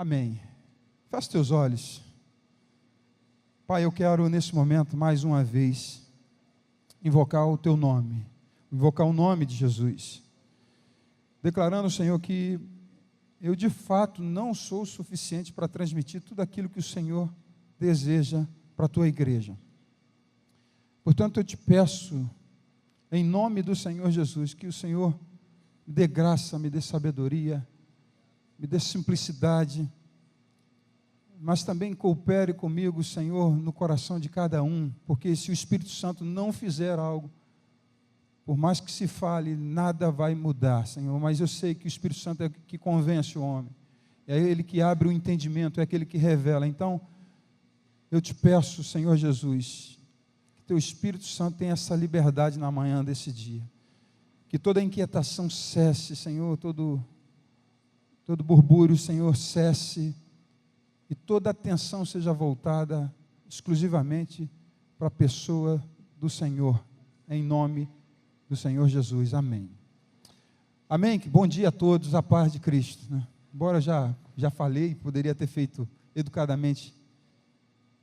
Amém. Feche teus olhos. Pai, eu quero nesse momento, mais uma vez, invocar o teu nome, invocar o nome de Jesus, declarando, Senhor, que eu de fato não sou o suficiente para transmitir tudo aquilo que o Senhor deseja para a tua igreja. Portanto, eu te peço, em nome do Senhor Jesus, que o Senhor me dê graça, me dê sabedoria, me dê simplicidade, mas também coopere comigo, Senhor, no coração de cada um, porque se o Espírito Santo não fizer algo, por mais que se fale, nada vai mudar, Senhor, mas eu sei que o Espírito Santo é que convence o homem, é Ele que abre o entendimento, é aquele que revela. Então, eu te peço, Senhor Jesus, que teu Espírito Santo tenha essa liberdade na manhã desse dia, que toda inquietação cesse, Senhor, todo burbúrio, Senhor, cesse, e toda atenção seja voltada exclusivamente para a pessoa do Senhor, em nome do Senhor Jesus, amém. Amém, bom dia a todos, a paz de Cristo, né? Embora já falei, poderia ter feito educadamente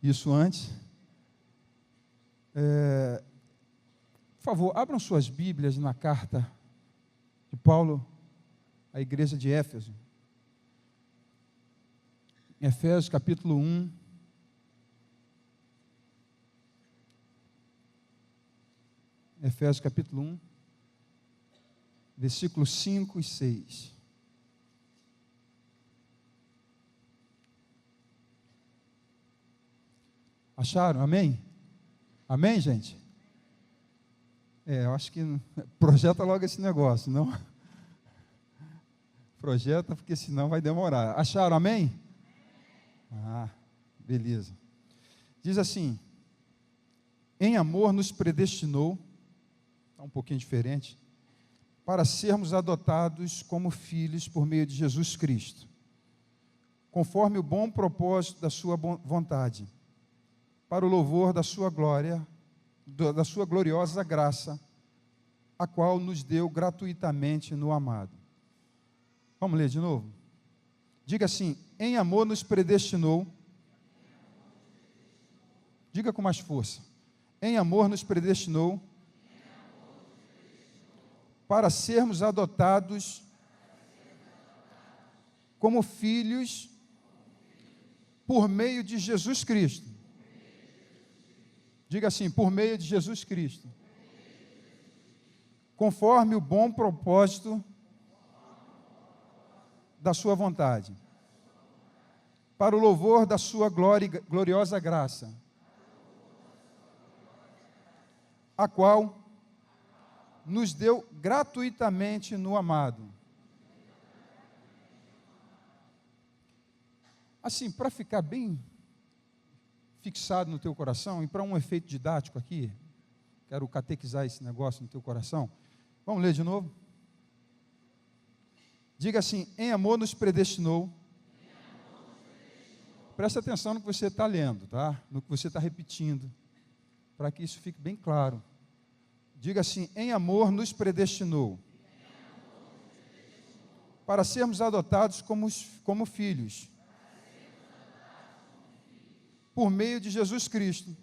isso antes. Por favor, abram suas Bíblias na carta de Paulo à igreja de Éfeso. Efésios capítulo 1. Efésios capítulo 1, versículos 5 e 6. Acharam? Amém? Amém, gente? Eu acho que projeta logo esse negócio, não? Projeta, porque senão vai demorar. Acharam? Amém? Beleza. Diz assim: em amor nos predestinou, está um pouquinho diferente, para sermos adotados como filhos por meio de Jesus Cristo, conforme o bom propósito da sua vontade, para o louvor da sua glória, da sua gloriosa graça, a qual nos deu gratuitamente no amado. Vamos ler de novo? Diga assim: em amor nos predestinou. Diga com mais força: em amor nos predestinou para sermos adotados como filhos por meio de Jesus Cristo. Diga assim: por meio de Jesus Cristo, conforme o bom propósito da sua vontade, para o louvor da sua gloriosa graça, a qual nos deu gratuitamente no amado. Assim, para ficar bem fixado no teu coração, e para um efeito didático aqui, quero catequizar esse negócio no teu coração, vamos ler de novo? Diga assim: em amor nos predestinou. Presta atenção no que você está lendo, tá? No que você está repetindo, para que isso fique bem claro. Diga assim: em amor nos predestinou para sermos adotados como filhos por meio de Jesus Cristo,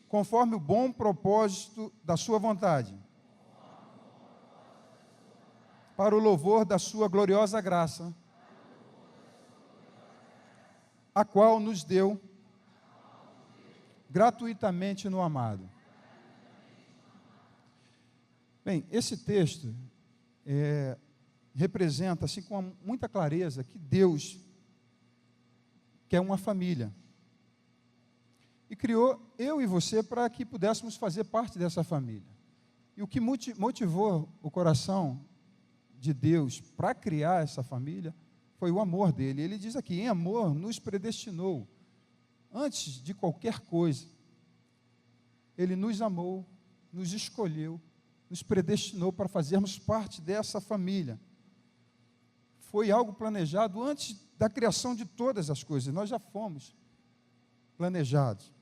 conforme o bom propósito da sua vontade, para o louvor da sua gloriosa graça, a qual nos deu gratuitamente no amado. Bem, esse texto representa, assim, com muita clareza, que Deus quer uma família. E criou eu e você para que pudéssemos fazer parte dessa família. E o que motivou o coração de Deus para criar essa família foi o amor dele. Ele diz aqui: em amor nos predestinou. Antes de qualquer coisa, Ele nos amou, nos escolheu, nos predestinou para fazermos parte dessa família. Foi algo planejado antes da criação de todas as coisas. Nós já fomos planejados.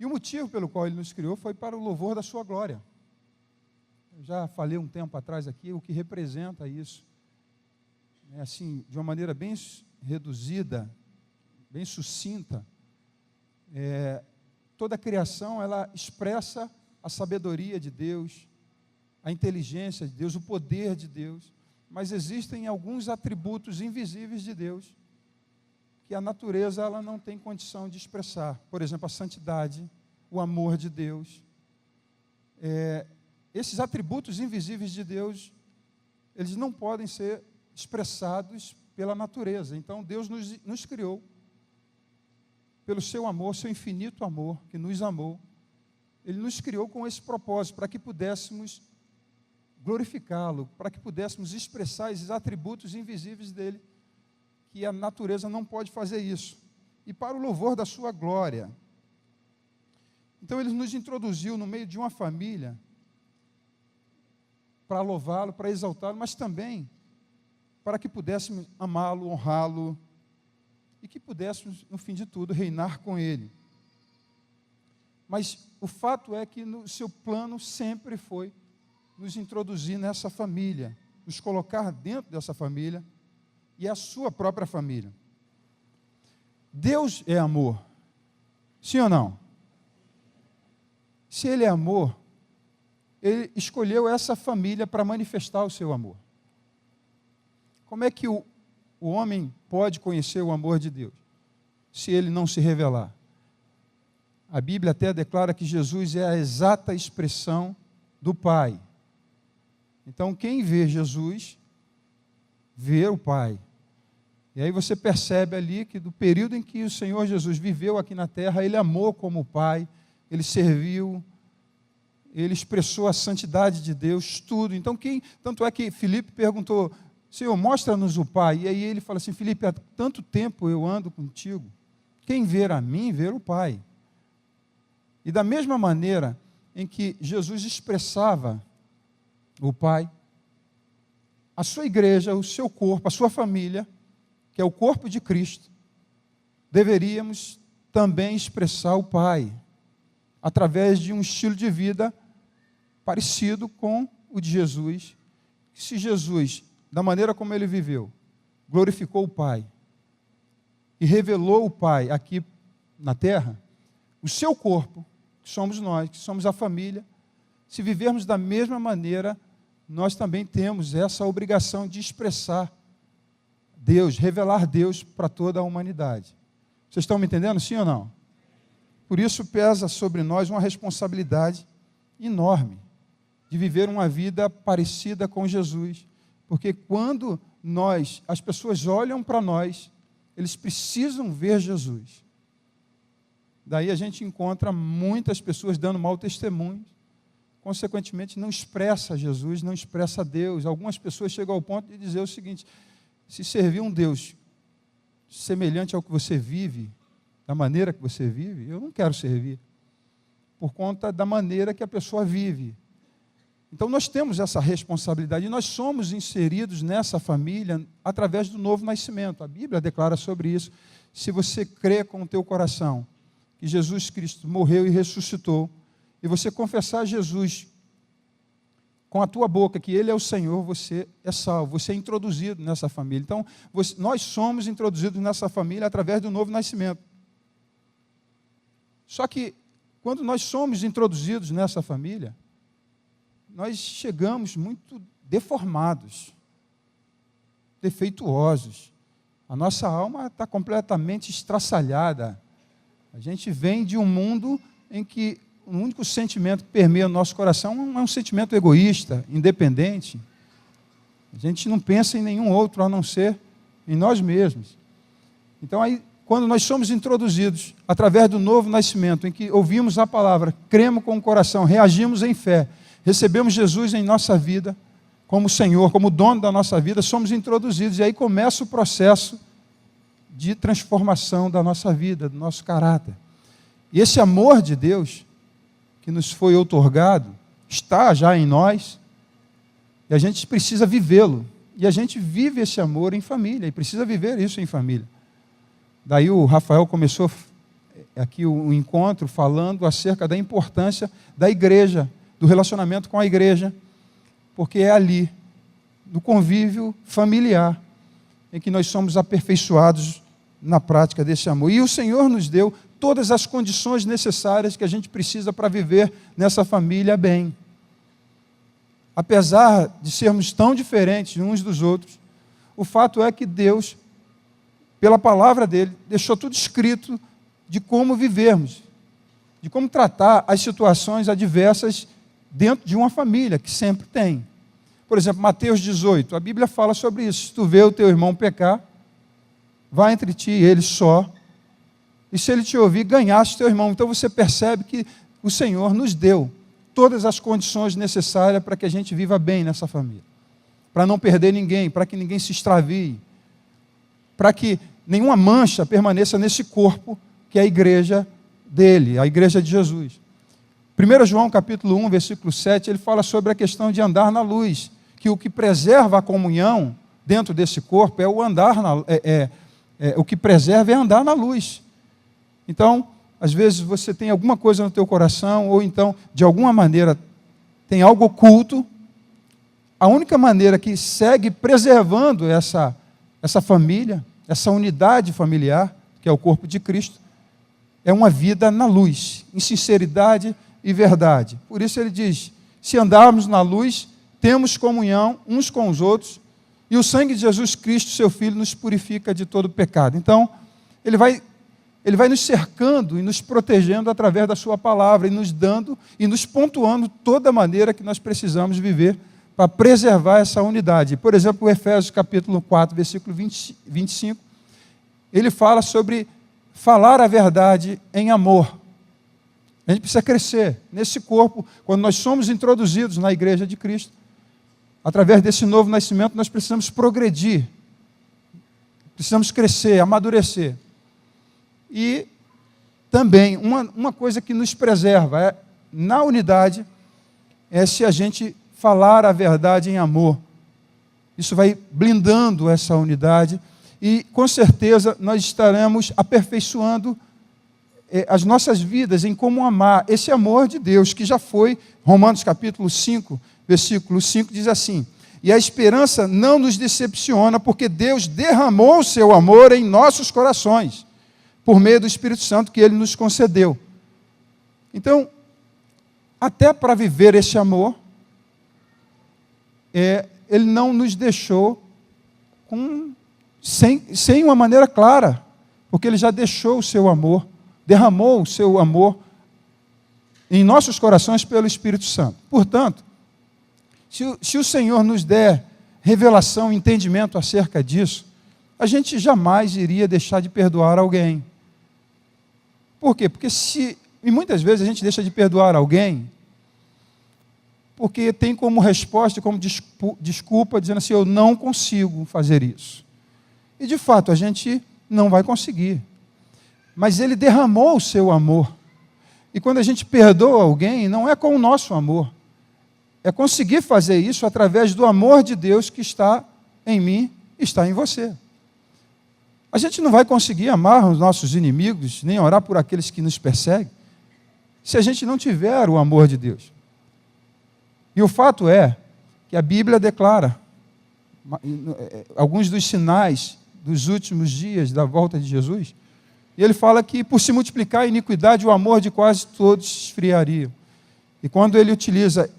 E o motivo pelo qual Ele nos criou foi para o louvor da sua glória. Eu já falei um tempo atrás aqui o que representa isso. assim, de uma maneira bem reduzida, bem sucinta, toda a criação, ela expressa a sabedoria de Deus, a inteligência de Deus, o poder de Deus, mas existem alguns atributos invisíveis de Deus que a natureza ela não tem condição de expressar. Por exemplo, a santidade, o amor de Deus. Esses atributos invisíveis de Deus, eles não podem ser expressados pela natureza. Então, Deus nos criou pelo seu amor, seu infinito amor, que nos amou. Ele nos criou com esse propósito, para que pudéssemos glorificá-lo, para que pudéssemos expressar esses atributos invisíveis dele, que a natureza não pode fazer isso, e para o louvor da sua glória. Então ele nos introduziu no meio de uma família, para louvá-lo, para exaltá-lo, mas também para que pudéssemos amá-lo, honrá-lo, e que pudéssemos, no fim de tudo, reinar com ele. Mas o fato é que no seu plano sempre foi nos introduzir nessa família, nos colocar dentro dessa família e a sua própria família. Deus é amor, sim ou não? Se Ele é amor, Ele escolheu essa família para manifestar o seu amor. Como é que o homem pode conhecer o amor de Deus, se ele não se revelar? A Bíblia até declara que Jesus é a exata expressão do Pai. Então, quem vê Jesus, vê o Pai. E aí você percebe ali que do período em que o Senhor Jesus viveu aqui na terra, Ele amou como Pai, Ele serviu, Ele expressou a santidade de Deus, tudo. Então, tanto é que Filipe perguntou, Senhor, mostra-nos o Pai. E aí ele fala assim, Filipe, há tanto tempo eu ando contigo, quem ver a mim, ver o Pai. E da mesma maneira em que Jesus expressava o Pai, a sua igreja, o seu corpo, a sua família, que é o corpo de Cristo, deveríamos também expressar o Pai, através de um estilo de vida parecido com o de Jesus. Se Jesus, da maneira como ele viveu, glorificou o Pai e revelou o Pai aqui na terra, o seu corpo, que somos nós, que somos a família, se vivermos da mesma maneira, nós também temos essa obrigação de expressar Deus, revelar Deus para toda a humanidade. Vocês estão me entendendo, sim ou não? Por isso pesa sobre nós uma responsabilidade enorme de viver uma vida parecida com Jesus, porque quando as pessoas olham para nós, eles precisam ver Jesus. Daí a gente encontra muitas pessoas dando mau testemunho, consequentemente não expressa Jesus, não expressa Deus. Algumas pessoas chegam ao ponto de dizer o seguinte, se servir um Deus semelhante ao que você vive, da maneira que você vive, eu não quero servir, por conta da maneira que a pessoa vive. Então nós temos essa responsabilidade, e nós somos inseridos nessa família através do novo nascimento. A Bíblia declara sobre isso. Se você crê com o teu coração que Jesus Cristo morreu e ressuscitou, e você confessar Jesus com a tua boca que Ele é o Senhor, você é salvo, você é introduzido nessa família. Então, nós somos introduzidos nessa família através do novo nascimento. Só que, quando nós somos introduzidos nessa família, nós chegamos muito deformados, defeituosos. A nossa alma está completamente estraçalhada. A gente vem de um mundo em que o único sentimento que permeia o nosso coração é um sentimento egoísta, independente. A gente não pensa em nenhum outro a não ser em nós mesmos. Então, aí, quando nós somos introduzidos através do novo nascimento, em que ouvimos a palavra, cremos com o coração, reagimos em fé, recebemos Jesus em nossa vida, como Senhor, como dono da nossa vida, somos introduzidos, e aí começa o processo de transformação da nossa vida, do nosso caráter. E esse amor de Deus, que nos foi outorgado, está já em nós, e a gente precisa vivê-lo. E a gente vive esse amor em família, e precisa viver isso em família. Daí o Rafael começou aqui o encontro falando acerca da importância da igreja, do relacionamento com a igreja, porque é ali, no convívio familiar, em que nós somos aperfeiçoados na prática desse amor. E o Senhor nos deu todas as condições necessárias que a gente precisa para viver nessa família bem. Apesar de sermos tão diferentes uns dos outros, o fato é que Deus, pela palavra dele, deixou tudo escrito de como vivermos, de como tratar as situações adversas dentro de uma família, que sempre tem. Por exemplo, Mateus 18, a Bíblia fala sobre isso. Se tu vê o teu irmão pecar, vá entre ti e ele só, e se ele te ouvir, ganhaste teu irmão. Então você percebe que o Senhor nos deu todas as condições necessárias para que a gente viva bem nessa família, para não perder ninguém, para que ninguém se extravie, para que nenhuma mancha permaneça nesse corpo que é a igreja dele, a igreja de Jesus. 1 João capítulo 1, versículo 7, ele fala sobre a questão de andar na luz, que o que preserva a comunhão dentro desse corpo é o andar, o que preserva é andar na luz. Então, às vezes você tem alguma coisa no teu coração, ou então, de alguma maneira, tem algo oculto. A única maneira que segue preservando essa família, essa unidade familiar, que é o corpo de Cristo, é uma vida na luz, em sinceridade e verdade. Por isso ele diz, se andarmos na luz, temos comunhão uns com os outros, e o sangue de Jesus Cristo, seu Filho, nos purifica de todo pecado. Então, ele vai nos cercando e nos protegendo através da sua palavra, e nos dando e nos pontuando toda a maneira que nós precisamos viver para preservar essa unidade. Por exemplo, o Efésios capítulo 4, versículo 25, ele fala sobre falar a verdade em amor. A gente precisa crescer nesse corpo. Quando nós somos introduzidos na igreja de Cristo, através desse novo nascimento, nós precisamos progredir, precisamos crescer, amadurecer. E também, uma coisa que nos preserva na unidade é se a gente falar a verdade em amor. Isso vai blindando essa unidade e, com certeza, nós estaremos aperfeiçoando as nossas vidas em como amar esse amor de Deus, que já foi, Romanos capítulo 5, versículo 5, diz assim, e a esperança não nos decepciona, porque Deus derramou o seu amor em nossos corações, por meio do Espírito Santo que Ele nos concedeu. Então, até para viver esse amor, Ele não nos deixou sem uma maneira clara, porque Ele já deixou o seu amor, derramou o seu amor em nossos corações pelo Espírito Santo. Portanto, se o Senhor nos der revelação, entendimento acerca disso, a gente jamais iria deixar de perdoar alguém. Por quê? Porque e muitas vezes a gente deixa de perdoar alguém porque tem como resposta, como desculpa, dizendo assim, eu não consigo fazer isso. E de fato, a gente não vai conseguir. Mas Ele derramou o seu amor. E quando a gente perdoa alguém, não é com o nosso amor. É conseguir fazer isso através do amor de Deus que está em mim, está em você. A gente não vai conseguir amar os nossos inimigos, nem orar por aqueles que nos perseguem, se a gente não tiver o amor de Deus. E o fato é que a Bíblia declara alguns dos sinais dos últimos dias da volta de Jesus, e ele fala que por se multiplicar a iniquidade, o amor de quase todos esfriaria. E quando ele utiliza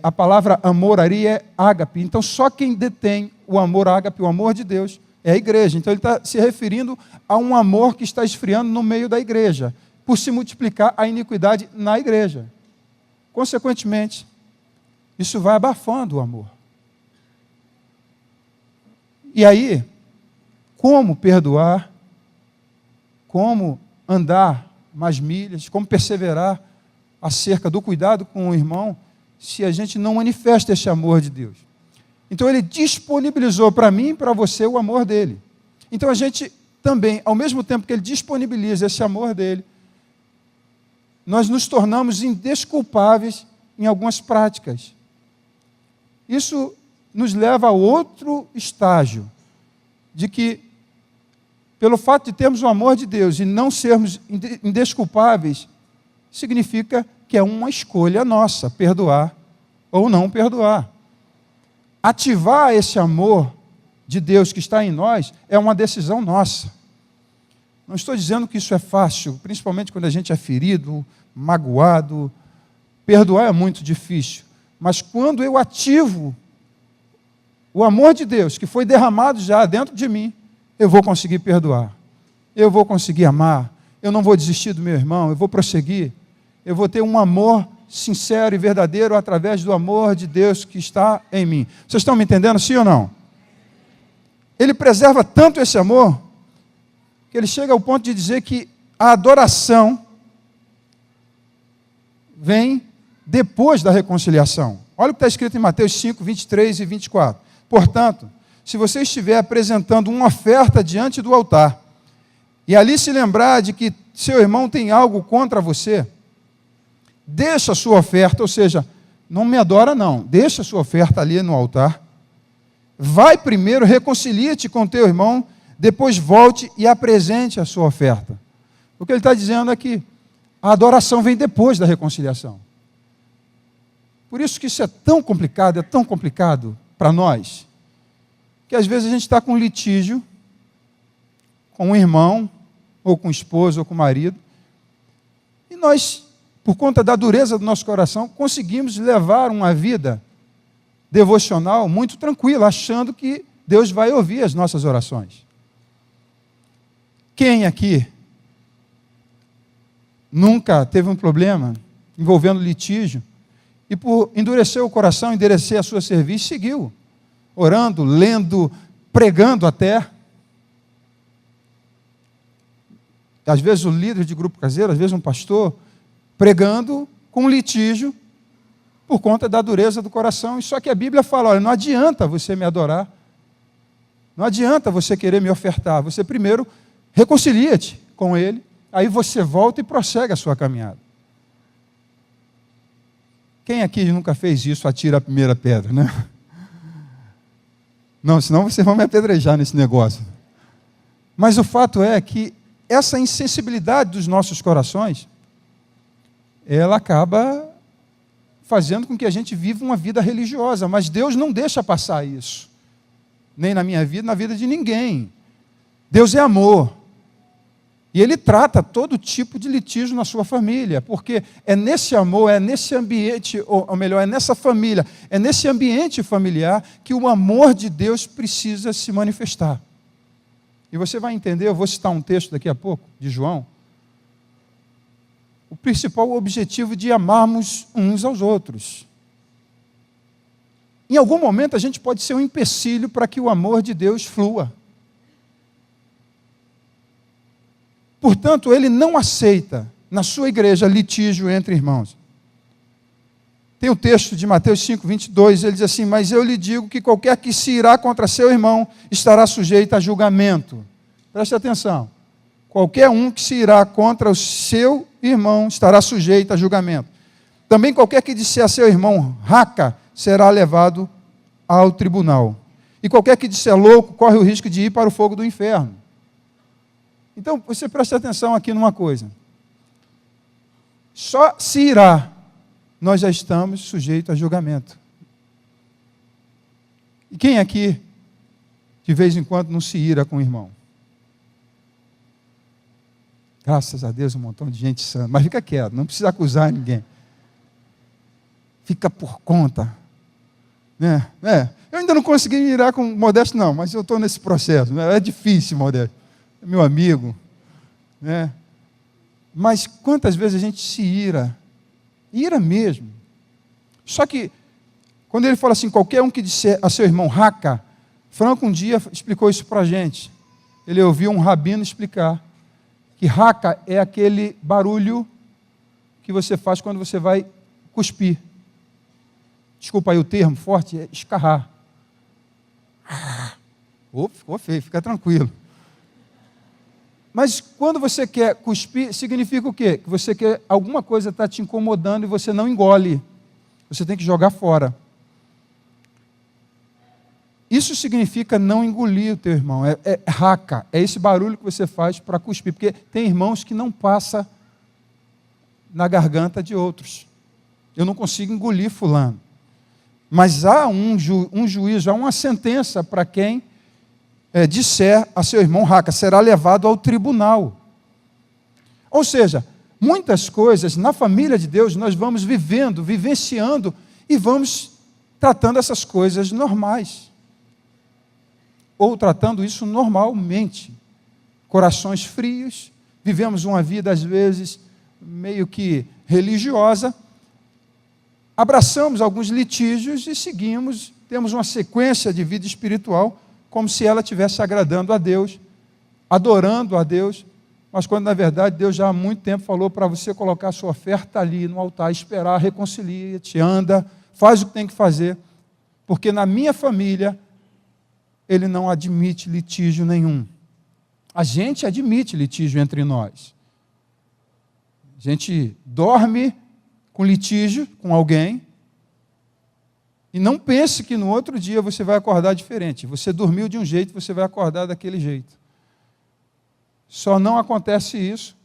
a palavra amor ali é ágape, então só quem detém o amor ágape, o amor de Deus, é a igreja. Então ele está se referindo a um amor que está esfriando no meio da igreja, por se multiplicar a iniquidade na igreja. Consequentemente, isso vai abafando o amor. E aí, como perdoar, como andar mais milhas, como perseverar acerca do cuidado com o irmão, se a gente não manifesta esse amor de Deus? Então Ele disponibilizou para mim e para você o amor dEle. Então a gente também, ao mesmo tempo que Ele disponibiliza esse amor dEle, nós nos tornamos indesculpáveis em algumas práticas. Isso nos leva a outro estágio, de que, pelo fato de termos o amor de Deus e não sermos indesculpáveis, significa que é uma escolha nossa, perdoar ou não perdoar. Ativar esse amor de Deus que está em nós é uma decisão nossa. Não estou dizendo que isso é fácil, principalmente quando a gente é ferido, magoado. Perdoar é muito difícil. Mas quando eu ativo o amor de Deus, que foi derramado já dentro de mim, eu vou conseguir perdoar. Eu vou conseguir amar. Eu não vou desistir do meu irmão, eu vou prosseguir. Eu vou ter um amor sincero e verdadeiro através do amor de Deus que está em mim. Vocês estão me entendendo, sim ou não? Ele preserva tanto esse amor, que ele chega ao ponto de dizer que a adoração vem depois da reconciliação. Olha o que está escrito em Mateus 5, 23 e 24. Portanto, se você estiver apresentando uma oferta diante do altar, e ali se lembrar de que seu irmão tem algo contra você, deixa a sua oferta, ou seja, não me adora não, deixa a sua oferta ali no altar, vai primeiro, reconcilia-te com teu irmão, depois volte e apresente a sua oferta. O que ele está dizendo é que a adoração vem depois da reconciliação. Por isso que isso é tão complicado para nós, que às vezes a gente está com litígio com um irmão, ou com o esposo, ou com o marido, e nós, por conta da dureza do nosso coração, conseguimos levar uma vida devocional muito tranquila, achando que Deus vai ouvir as nossas orações. Quem aqui nunca teve um problema envolvendo litígio e por endurecer o coração, endurecer a sua serviço, seguiu orando, lendo, pregando até? Às vezes o líder de grupo caseiro, às vezes um pastor, pregando com litígio por conta da dureza do coração. E só que a Bíblia fala, olha, não adianta você me adorar, não adianta você querer me ofertar, você primeiro reconcilia-te com ele, aí você volta e prossegue a sua caminhada. Quem aqui nunca fez isso, atira a primeira pedra, né? Não, senão vocês vão me apedrejar nesse negócio. Mas o fato é que essa insensibilidade dos nossos corações, ela acaba fazendo com que a gente viva uma vida religiosa, mas Deus não deixa passar isso, nem na minha vida, na vida de ninguém. Deus é amor, e Ele trata todo tipo de litígio na sua família, porque é nesse amor, é nesse ambiente, ou melhor, é nessa família, é nesse ambiente familiar que o amor de Deus precisa se manifestar. E você vai entender, eu vou citar um texto daqui a pouco, de João, o principal objetivo de amarmos uns aos outros. Em algum momento a gente pode ser um empecilho para que o amor de Deus flua. Portanto, ele não aceita na sua igreja litígio entre irmãos. Tem o texto de Mateus 5, 22, ele diz assim, mas eu lhe digo que qualquer que se irá contra seu irmão estará sujeito a julgamento. Preste atenção. Qualquer um que se irá contra o seu irmão estará sujeito a julgamento. Também qualquer que disser a seu irmão raca será levado ao tribunal. E qualquer que disser louco corre o risco de ir para o fogo do inferno. Então, você preste atenção aqui numa coisa. Só se irá, nós já estamos sujeitos a julgamento. E quem aqui, de vez em quando, não se ira com o irmão? Graças a Deus, um montão de gente santa. Mas fica quieto, não precisa acusar ninguém. Fica por conta. Eu ainda não consegui me irar com o Modesto, não, mas eu estou nesse processo. É difícil, Modesto. É meu amigo. Mas quantas vezes a gente se ira? Ira mesmo. Só que, quando ele fala assim, qualquer um que disser a seu irmão raca, Franco um dia explicou isso para a gente. Ele ouviu um rabino explicar que raca é aquele barulho que você faz quando você vai cuspir. Desculpa aí o termo forte, é escarrar. Ficou feio, fica tranquilo. Mas quando você quer cuspir, significa o quê? Que você quer, alguma coisa está te incomodando e você não engole. Você tem que jogar fora. Isso significa não engolir o teu irmão. É raca, é esse barulho que você faz para cuspir. Porque tem irmãos que não passa na garganta de outros. Eu não consigo engolir fulano. Mas há um juízo, há uma sentença para quem disser a seu irmão Raca, será levado ao tribunal. Ou seja, muitas coisas na família de Deus nós vamos vivendo, vivenciando e vamos tratando essas coisas normais. Ou tratando isso normalmente. Corações frios, vivemos uma vida às vezes meio que religiosa, abraçamos alguns litígios e seguimos, temos uma sequência de vida espiritual como se ela estivesse agradando a Deus, adorando a Deus, mas quando na verdade Deus já há muito tempo falou para você colocar a sua oferta ali no altar, esperar, reconcilia-te, anda, faz o que tem que fazer, porque na minha família Ele não admite litígio nenhum. A gente admite litígio entre nós. A gente dorme com litígio com alguém e não pense que no outro dia você vai acordar diferente. Você dormiu de um jeito, você vai acordar daquele jeito. Só não acontece isso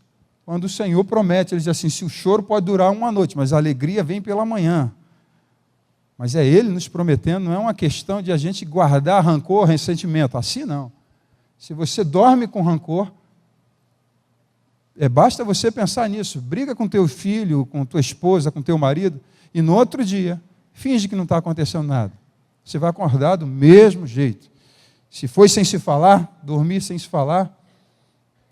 quando o Senhor promete. Ele diz assim, se o choro pode durar uma noite, mas a alegria vem pela manhã. Mas é Ele nos prometendo, não é uma questão de a gente guardar rancor, ressentimento. Assim não. Se você dorme com rancor, basta você pensar nisso. Briga com teu filho, com tua esposa, com teu marido, e no outro dia, finge que não está acontecendo nada. Você vai acordar do mesmo jeito. Se foi sem se falar, dormir sem se falar,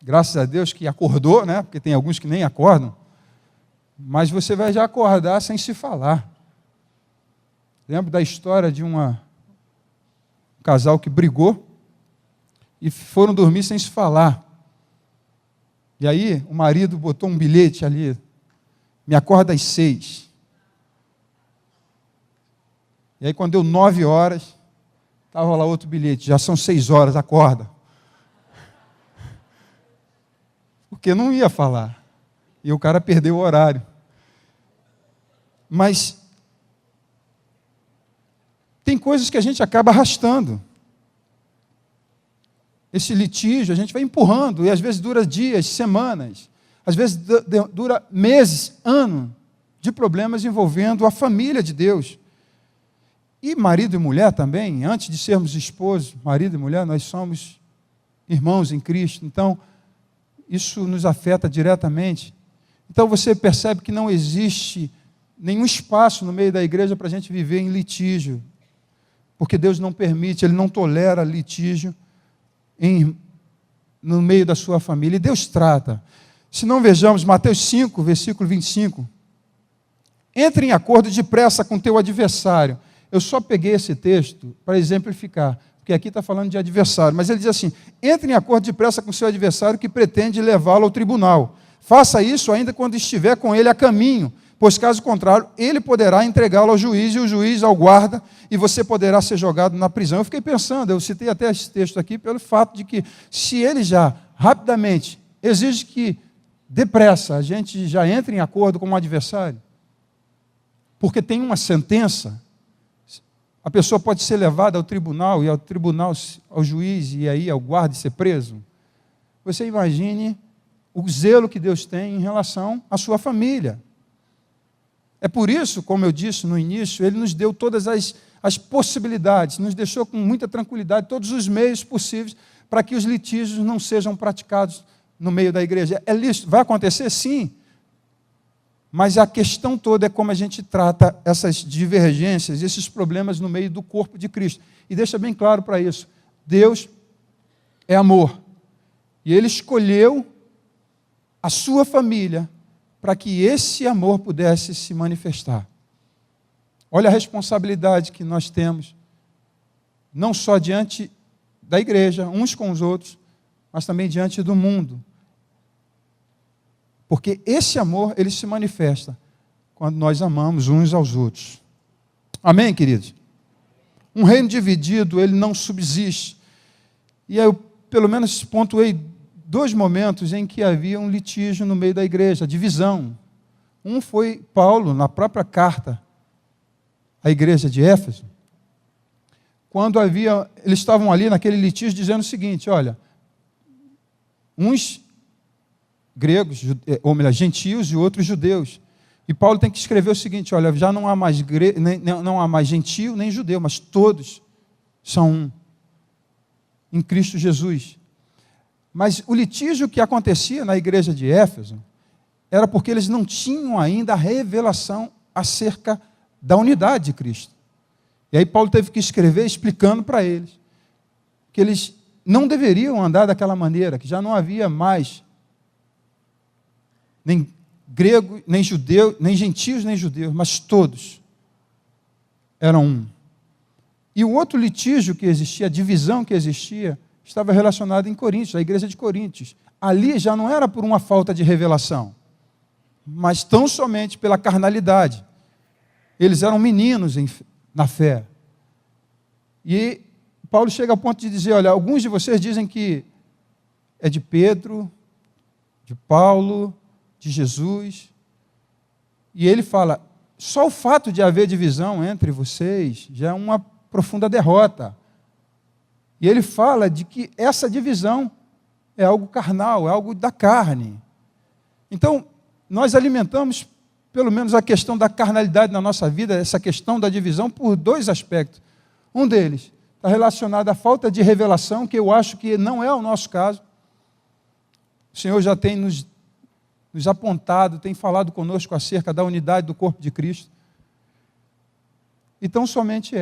graças a Deus que acordou, né? Porque tem alguns que nem acordam, mas você vai já acordar sem se falar. Lembro da história de um casal que brigou, e foram dormir sem se falar. E aí o marido botou um bilhete ali, me acorda às 6. E aí quando deu 9 horas, estava lá outro bilhete, já são 6 horas, acorda. Porque não ia falar. E o cara perdeu o horário. Mas tem coisas que a gente acaba arrastando. Esse litígio a gente vai empurrando, e às vezes dura dias, semanas, às vezes dura meses, anos, de problemas envolvendo a família de Deus. E marido e mulher também, antes de sermos esposos, marido e mulher, nós somos irmãos em Cristo, então isso nos afeta diretamente. Então você percebe que não existe nenhum espaço no meio da igreja para a gente viver em litígio, porque Deus não permite, Ele não tolera litígio no meio da sua família, e Deus trata. Se não vejamos Mateus 5, versículo 25, entre em acordo depressa com teu adversário. Eu só peguei esse texto para exemplificar, porque aqui está falando de adversário, mas ele diz assim, entre em acordo depressa com seu adversário que pretende levá-lo ao tribunal. Faça isso ainda quando estiver com ele a caminho, pois caso contrário, ele poderá entregá-lo ao juiz, e o juiz ao guarda, e você poderá ser jogado na prisão. Eu fiquei pensando, eu citei até esse texto aqui, pelo fato de que, se ele já, rapidamente, exige que, depressa, a gente já entre em acordo com o adversário, porque tem uma sentença, a pessoa pode ser levada ao tribunal, e ao tribunal, ao juiz, e aí ao guarda e ser preso. Você imagine o zelo que Deus tem em relação à sua família. É por isso, como eu disse no início, Ele nos deu todas as possibilidades, nos deixou com muita tranquilidade todos os meios possíveis para que os litígios não sejam praticados no meio da igreja. É lícito? Vai acontecer? Sim. Mas a questão toda é como a gente trata essas divergências, esses problemas no meio do corpo de Cristo. E deixa bem claro para isso, Deus é amor. E Ele escolheu a sua família para que esse amor pudesse se manifestar. Olha a responsabilidade que nós temos, não só diante da igreja, uns com os outros, mas também diante do mundo. Porque esse amor, ele se manifesta quando nós amamos uns aos outros. Amém, queridos? Um reino dividido, ele não subsiste. E aí eu, pelo menos, pontuei 2 momentos em que havia um litígio no meio da igreja, divisão. Um foi Paulo, na própria carta à igreja de Éfeso, quando eles estavam ali naquele litígio dizendo o seguinte, olha, uns gregos, ou melhor, gentios e outros judeus. E Paulo tem que escrever o seguinte, olha, já não há mais não há mais gentio nem judeu, mas todos são um. em Cristo Jesus. Mas o litígio que acontecia na igreja de Éfeso era porque eles não tinham ainda a revelação acerca da unidade de Cristo. E aí Paulo teve que escrever explicando para eles que eles não deveriam andar daquela maneira, que já não havia mais nem grego, nem judeu, nem gentios, nem judeus, mas todos eram um. E o outro litígio que existia, a divisão que existia, estava relacionada em Coríntios, a igreja de Coríntios. Ali já não era por uma falta de revelação, mas tão somente pela carnalidade. Eles eram meninos na fé. E Paulo chega ao ponto de dizer, olha, alguns de vocês dizem que é de Pedro, de Paulo, de Jesus. E ele fala, só o fato de haver divisão entre vocês já é uma profunda derrota. E ele fala de que essa divisão é algo carnal, é algo da carne. Então, nós alimentamos, pelo menos, a questão da carnalidade na nossa vida, essa questão da divisão, por dois aspectos. Um deles está relacionado à falta de revelação, que eu acho que não é o nosso caso. O Senhor já tem nos apontado, tem falado conosco acerca da unidade do corpo de Cristo. Então, somente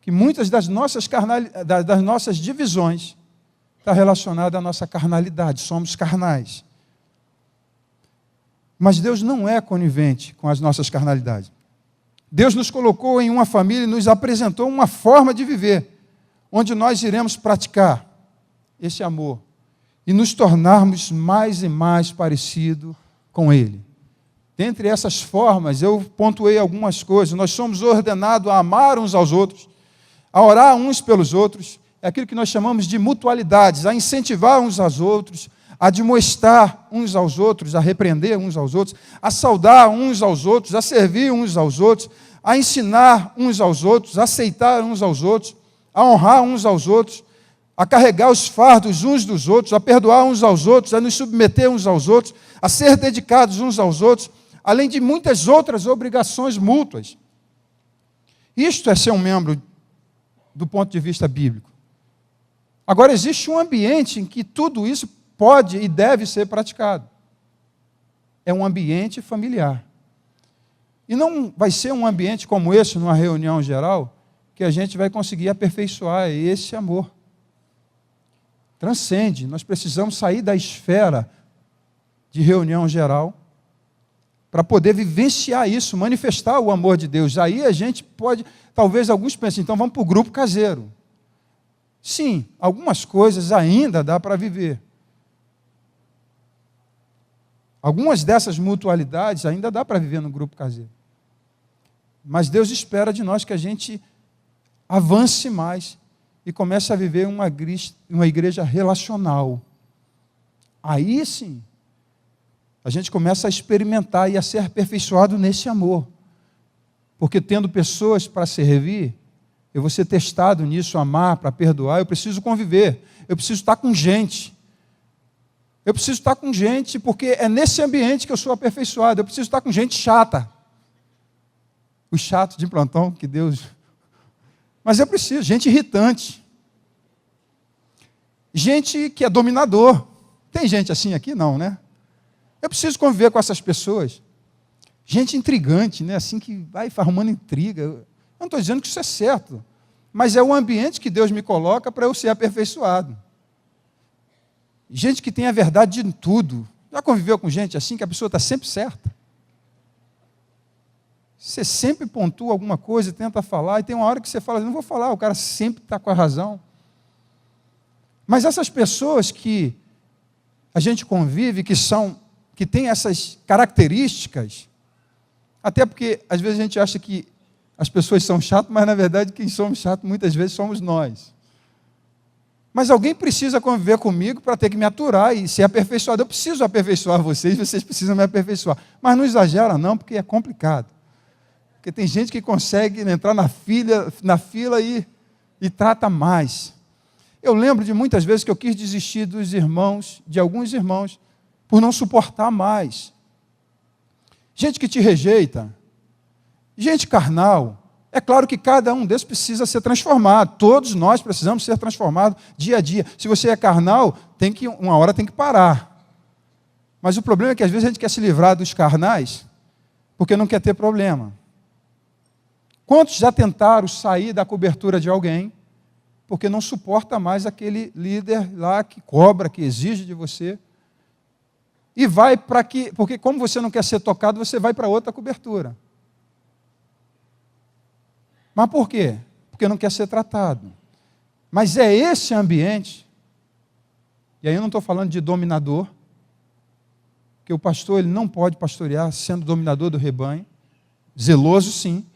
que muitas das nossas divisões está relacionada à nossa carnalidade, somos carnais. Mas Deus não é conivente com as nossas carnalidades. Deus nos colocou em uma família e nos apresentou uma forma de viver, onde nós iremos praticar esse amor e nos tornarmos mais e mais parecido com Ele. Dentre essas formas, eu pontuei algumas coisas. Nós somos ordenados a amar uns aos outros, a orar uns pelos outros, é aquilo que nós chamamos de mutualidades, a incentivar uns aos outros, a admoestar uns aos outros, a repreender uns aos outros, a saudar uns aos outros, a servir uns aos outros, a ensinar uns aos outros, a aceitar uns aos outros, a honrar uns aos outros, a carregar os fardos uns dos outros, a perdoar uns aos outros, a nos submeter uns aos outros, a ser dedicados uns aos outros, além de muitas outras obrigações mútuas. Isto é ser um membro do ponto de vista bíblico. Agora, existe um ambiente em que tudo isso pode e deve ser praticado. É um ambiente familiar. E não vai ser um ambiente como esse, numa reunião geral, que a gente vai conseguir aperfeiçoar esse amor. Transcende. Nós precisamos sair da esfera de reunião geral para poder vivenciar isso, manifestar o amor de Deus. Aí a gente pode, talvez alguns pensem, então vamos para o grupo caseiro. Sim, algumas coisas ainda dá para viver. Algumas dessas mutualidades ainda dá para viver no grupo caseiro. Mas Deus espera de nós que a gente avance mais e comece a viver uma igreja relacional. Aí sim, a gente começa a experimentar e a ser aperfeiçoado nesse amor. Porque tendo pessoas para servir, eu vou ser testado nisso, amar, para perdoar, eu preciso conviver, eu preciso estar com gente. Eu preciso estar com gente, porque é nesse ambiente que eu sou aperfeiçoado. Eu preciso estar com gente chata. Os chatos de plantão, que Deus... Mas eu preciso, gente irritante. Gente que é dominador. Tem gente assim aqui? Não, né? Eu preciso conviver com essas pessoas. Gente intrigante, né? Assim que vai arrumando intriga. Eu não estou dizendo que isso é certo, mas é o ambiente que Deus me coloca para eu ser aperfeiçoado. Gente que tem a verdade em tudo. Já conviveu com gente assim, que a pessoa está sempre certa? Você sempre pontua alguma coisa, tenta falar, e tem uma hora que você fala, não vou falar, o cara sempre está com a razão. Mas essas pessoas que a gente convive, que têm essas características, até porque às vezes a gente acha que as pessoas são chatas, mas na verdade quem somos chatos muitas vezes somos nós. Mas alguém precisa conviver comigo para ter que me aturar e ser aperfeiçoado. Eu preciso aperfeiçoar vocês, vocês precisam me aperfeiçoar. Mas não exagera não, porque é complicado. Porque tem gente que consegue entrar na fila e trata mais. Eu lembro de muitas vezes que eu quis desistir dos irmãos, de alguns irmãos, por não suportar mais. Gente que te rejeita, gente carnal, É claro que cada um desses precisa ser transformado. Todos nós precisamos ser transformados dia a dia. Se você é carnal, uma hora tem que parar. Mas o problema é que às vezes a gente quer se livrar dos carnais porque não quer ter problema. Quantos já tentaram sair da cobertura de alguém porque não suporta mais aquele líder lá que cobra, que exige de você? E vai para que... Porque como você não quer ser tocado, você vai para outra cobertura. Mas por quê? Porque não quer ser tratado. Mas é esse ambiente, e aí eu não estou falando de dominador, que o pastor ele não pode pastorear sendo dominador do rebanho, zeloso sim,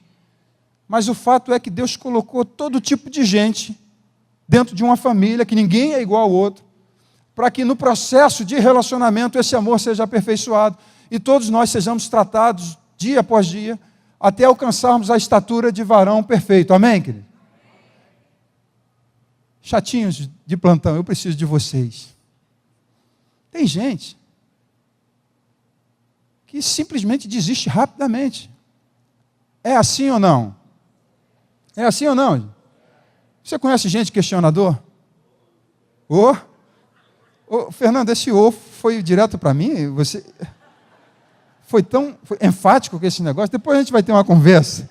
mas o fato é que Deus colocou todo tipo de gente dentro de uma família, que ninguém é igual ao outro, para que no processo de relacionamento esse amor seja aperfeiçoado e todos nós sejamos tratados dia após dia, até alcançarmos a estatura de varão perfeito. Amém, querido? Chatinhos de plantão, eu preciso de vocês. Tem gente que simplesmente desiste rapidamente. É assim ou não? É assim ou não? Você conhece gente questionador? Fernando, esse foi direto para mim? Você foi enfático com esse negócio? Depois a gente vai ter uma conversa.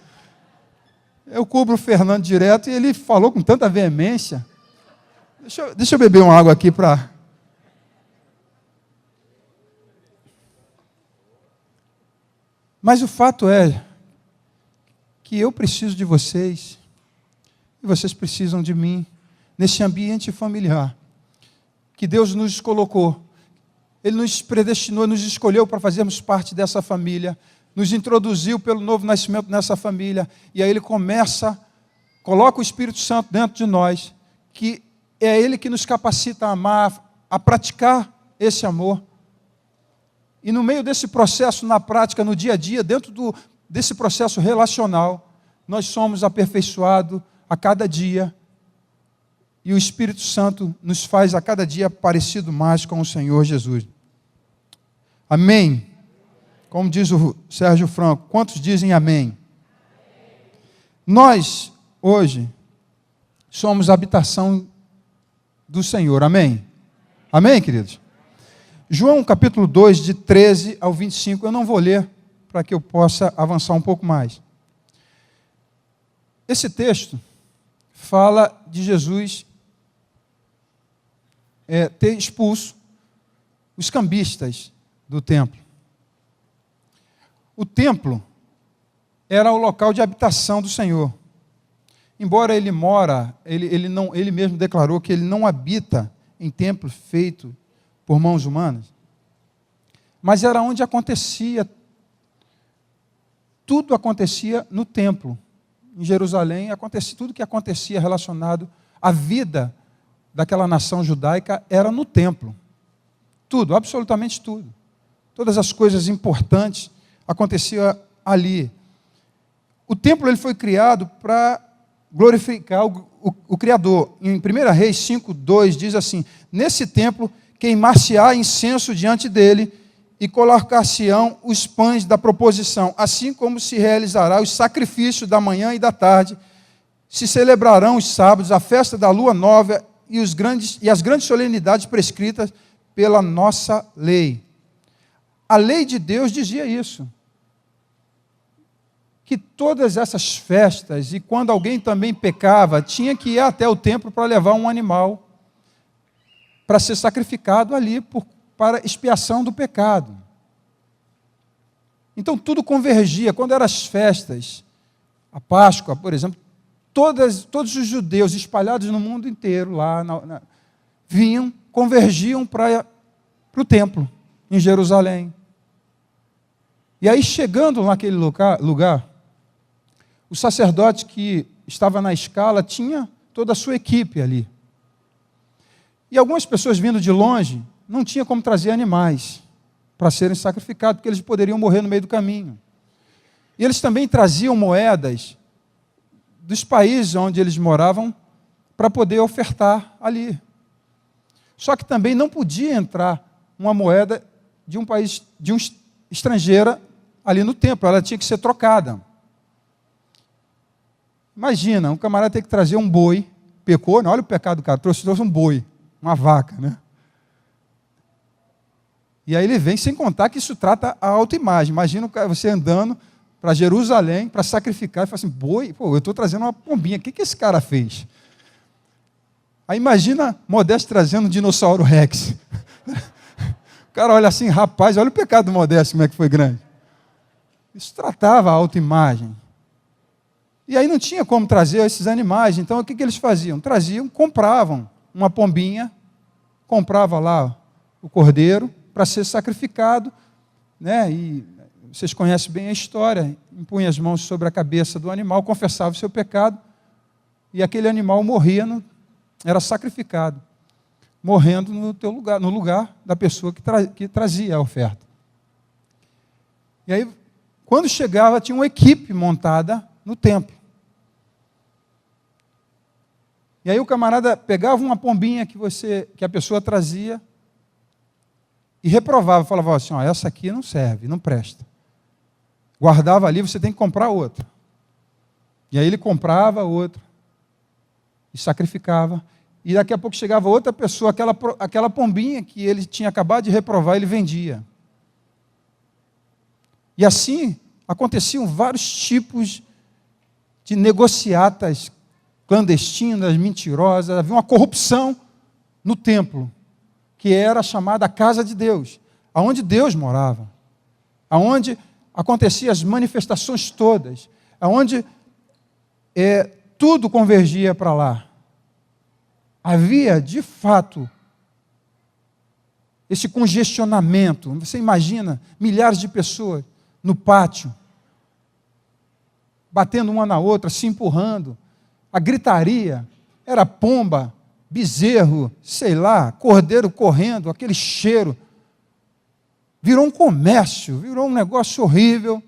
Eu cubro o Fernando direto e ele falou com tanta veemência. Deixa eu beber uma água aqui para... Mas o fato é que eu preciso de vocês e vocês precisam de mim nesse ambiente familiar que Deus nos colocou. Ele nos predestinou, nos escolheu para fazermos parte dessa família, nos introduziu pelo novo nascimento nessa família, e aí Ele coloca o Espírito Santo dentro de nós, que é Ele que nos capacita a amar, a praticar esse amor. E no meio desse processo, na prática, no dia a dia, dentro desse processo relacional, nós somos aperfeiçoados a cada dia, e o Espírito Santo nos faz a cada dia parecido mais com o Senhor Jesus. Amém? Como diz o Sérgio Franco, quantos dizem amém? Nós, hoje, somos a habitação do Senhor. Amém? Amém, queridos? João capítulo 2, de 13 ao 25, eu não vou ler para que eu possa avançar um pouco mais. Esse texto fala de Jesus ter expulso os cambistas do templo. O templo era o local de habitação do Senhor. Embora ele ele mesmo declarou que ele não habita em templo feito por mãos humanas, mas era onde tudo acontecia no templo. Em Jerusalém, tudo que acontecia relacionado à vida daquela nação judaica era no templo. Tudo, absolutamente tudo. Todas as coisas importantes aconteciam ali. O templo ele foi criado para glorificar o Criador. Em 1 Reis 5:2 diz assim: nesse templo queimar-se-á incenso diante dele e colocar-se-ão os pães da proposição, assim como se realizará os sacrifícios da manhã e da tarde, se celebrarão os sábados, a festa da lua nova e as grandes solenidades prescritas pela nossa lei. A lei de Deus dizia isso, que todas essas festas, e quando alguém também pecava, tinha que ir até o templo para levar um animal, para ser sacrificado ali, para expiação do pecado. Então tudo convergia. Quando eram as festas, a Páscoa, por exemplo, todos os judeus espalhados no mundo inteiro, lá convergiam para o templo, em Jerusalém. E aí, chegando naquele lugar, o sacerdote que estava na escala tinha toda a sua equipe ali. E algumas pessoas vindo de longe não tinham como trazer animais para serem sacrificados, porque eles poderiam morrer no meio do caminho. E eles também traziam moedas dos países onde eles moravam para poder ofertar ali. Só que também não podia entrar uma moeda de um país, de um estrangeira ali no templo, ela tinha que ser trocada. Imagina, um camarada tem que trazer um boi, pecou, não, olha o pecado do cara, trouxe um boi, uma vaca, né? E aí ele vem, sem contar que isso trata a autoimagem. Imagina você andando para Jerusalém para sacrificar e fala assim, boi, pô, eu estou trazendo uma pombinha, o que esse cara fez? Aí imagina Modesto trazendo um dinossauro Rex. O cara olha assim, rapaz, olha o pecado do Modesto, como é que foi grande. Isso tratava a autoimagem. E aí não tinha como trazer esses animais, então o que eles faziam? Traziam, compravam uma pombinha, comprava lá o cordeiro para ser sacrificado, né? E vocês conhecem bem a história, impunha as mãos sobre a cabeça do animal, confessava o seu pecado, e aquele animal morria, era sacrificado, morrendo no teu lugar, no lugar da pessoa que trazia a oferta. E aí, quando chegava, tinha uma equipe montada no templo. E aí o camarada pegava uma pombinha que a pessoa trazia e reprovava, falava assim, ó, essa aqui não serve, não presta. Guardava ali, você tem que comprar outra. E aí ele comprava outra e sacrificava. E daqui a pouco chegava outra pessoa, aquela pombinha que ele tinha acabado de reprovar, ele vendia. E assim aconteciam vários tipos de negociatas clandestinas, mentirosas, havia uma corrupção no templo, que era chamada Casa de Deus, aonde Deus morava, aonde aconteciam as manifestações todas, aonde tudo convergia para lá. Havia, de fato, esse congestionamento. Você imagina milhares de pessoas no pátio, batendo uma na outra, se empurrando. A gritaria era pomba, bezerro, sei lá, cordeiro correndo, aquele cheiro. Virou um comércio, virou um negócio horrível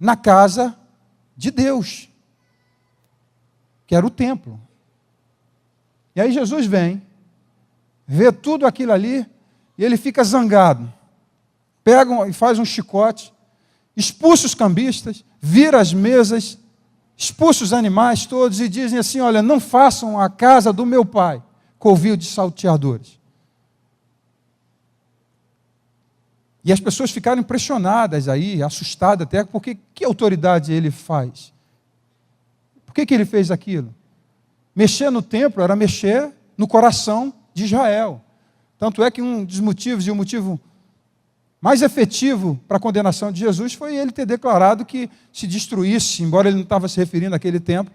na casa de Deus, que era o templo. E aí Jesus vem, vê tudo aquilo ali, e ele fica zangado. Pega e faz um chicote, expulsa os cambistas, vira as mesas, expulsa os animais todos e dizem assim, olha, não façam a casa do meu pai covil de salteadores. E as pessoas ficaram impressionadas aí, assustadas até, porque que autoridade ele faz? Por que ele fez aquilo? Mexer no templo era mexer no coração de Israel. Tanto é que um dos motivos, e o motivo mais efetivo para a condenação de Jesus foi ele ter declarado que se destruísse, embora ele não estava se referindo àquele templo,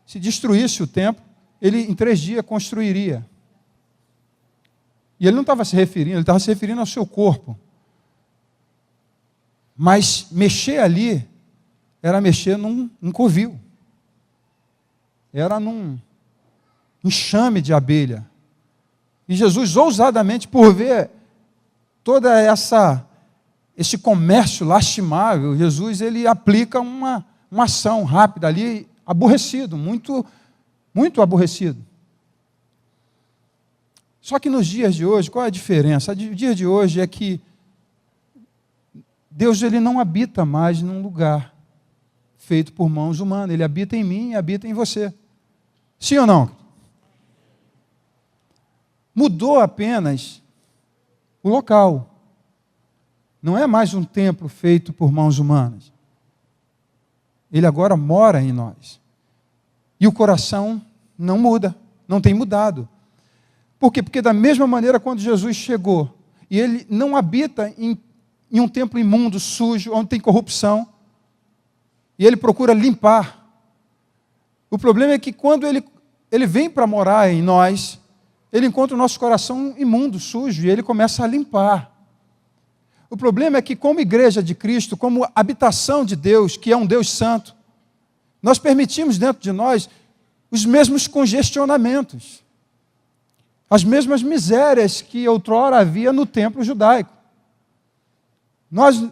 se destruísse o templo, ele em 3 dias construiria. E ele não estava se referindo, ele estava se referindo ao seu corpo. Mas mexer ali era mexer num covil. Era num enxame de abelha. E Jesus, ousadamente, por ver toda esse comércio lastimável, Jesus ele aplica uma ação rápida ali, aborrecido, muito, muito aborrecido. Só que nos dias de hoje, qual é a diferença? O dia de hoje é que Deus ele não habita mais num lugar feito por mãos humanas, ele habita em mim e habita em você. Sim ou não? Mudou apenas o local. Não é mais um templo feito por mãos humanas. Ele agora mora em nós. E o coração não muda, não tem mudado. Por quê? Porque da mesma maneira quando Jesus chegou, e ele não habita em um templo imundo, sujo, onde tem corrupção, e ele procura limpar. O problema é que quando ele vem para morar em nós, ele encontra o nosso coração imundo, sujo, e ele começa a limpar. O problema é que, como igreja de Cristo, como habitação de Deus, que é um Deus santo, nós permitimos dentro de nós os mesmos congestionamentos, as mesmas misérias que outrora havia no templo judaico. Nós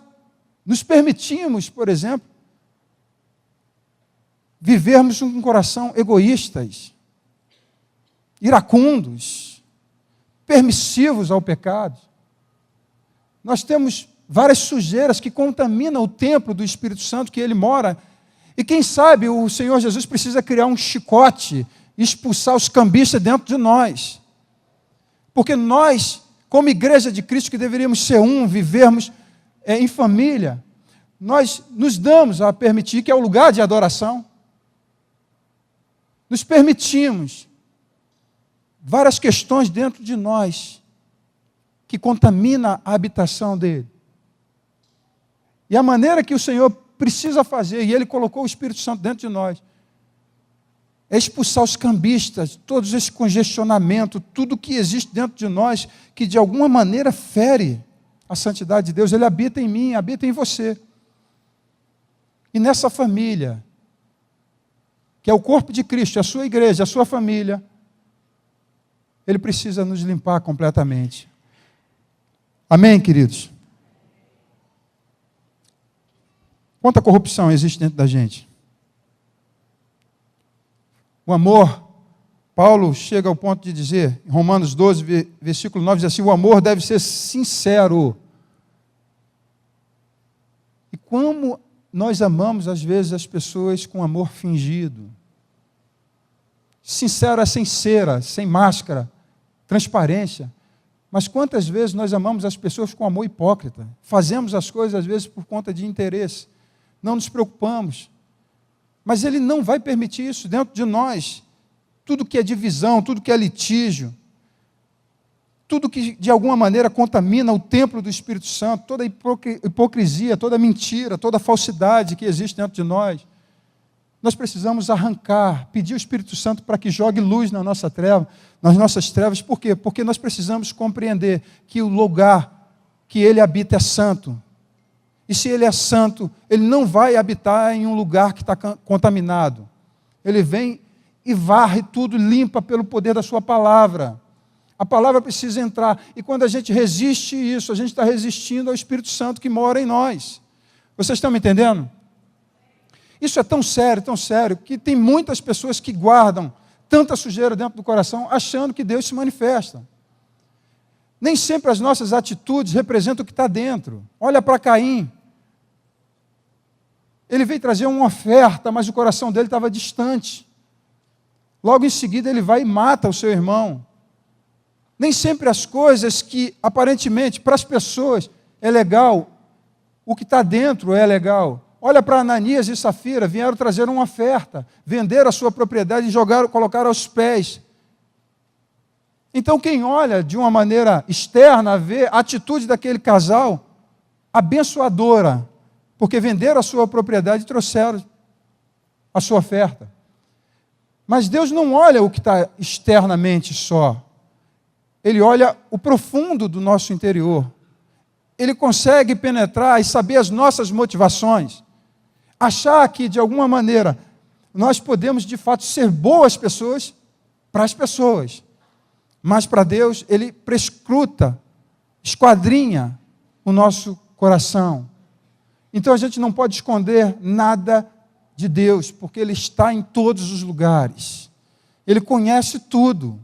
nos permitimos, por exemplo, vivermos com um coração egoístas, iracundos, permissivos ao pecado. Nós temos várias sujeiras que contaminam o templo do Espírito Santo que ele mora, E quem sabe o Senhor Jesus precisa criar um chicote e expulsar os cambistas dentro de nós. Porque nós, como igreja de Cristo, que deveríamos ser vivermos em família, nós nos damos a permitir que é o lugar de adoração. Nos permitimos várias questões dentro de nós que contamina a habitação dele. E a maneira que o Senhor precisa fazer, e Ele colocou o Espírito Santo dentro de nós, é expulsar os cambistas, todo esse congestionamento, tudo que existe dentro de nós, que de alguma maneira fere a santidade de Deus. Ele habita em mim, habita em você. E nessa família, que é o corpo de Cristo, a sua igreja, a sua família, Ele precisa nos limpar completamente. Amém, queridos? Quanta corrupção existe dentro da gente? O amor, Paulo chega ao ponto de dizer, em Romanos 12, versículo 9, diz assim, o amor deve ser sincero. E como nós amamos, às vezes, as pessoas com amor fingido. Sincero é sem cera, sem máscara, transparência. Mas quantas vezes nós amamos as pessoas com amor hipócrita? Fazemos as coisas, às vezes, por conta de interesse. Não nos preocupamos. Mas Ele não vai permitir isso dentro de nós. Tudo que é divisão, tudo que é litígio, tudo que de alguma maneira contamina o templo do Espírito Santo, toda a hipocrisia, toda a mentira, toda a falsidade que existe dentro de nós, nós precisamos arrancar, pedir ao Espírito Santo para que jogue luz na nossa treva, nas nossas trevas. Por quê? Porque nós precisamos compreender que o lugar que Ele habita é santo. E se Ele é santo, Ele não vai habitar em um lugar que está contaminado. Ele vem e varre tudo, limpa pelo poder da sua palavra. A palavra precisa entrar. E quando a gente resiste isso, a gente está resistindo ao Espírito Santo que mora em nós. Vocês estão me entendendo? Isso é tão sério, que tem muitas pessoas que guardam tanta sujeira dentro do coração, achando que Deus se manifesta. Nem sempre as nossas atitudes representam o que está dentro. Olha para Caim. Ele veio trazer uma oferta, mas o coração dele estava distante. Logo em seguida ele vai e mata o seu irmão. Nem sempre as coisas que aparentemente para as pessoas é legal, o que está dentro é legal. Olha para Ananias e Safira, vieram trazer uma oferta, venderam a sua propriedade e colocaram aos pés. Então quem olha de uma maneira externa, vê a atitude daquele casal abençoadora, porque venderam a sua propriedade e trouxeram a sua oferta. Mas Deus não olha o que está externamente só. Ele olha o profundo do nosso interior. Ele consegue penetrar e saber as nossas motivações. Achar que, de alguma maneira, nós podemos, de fato, ser boas pessoas para as pessoas. Mas para Deus, Ele prescruta, esquadrinha o nosso coração. Então a gente não pode esconder nada de Deus, porque Ele está em todos os lugares. Ele conhece tudo.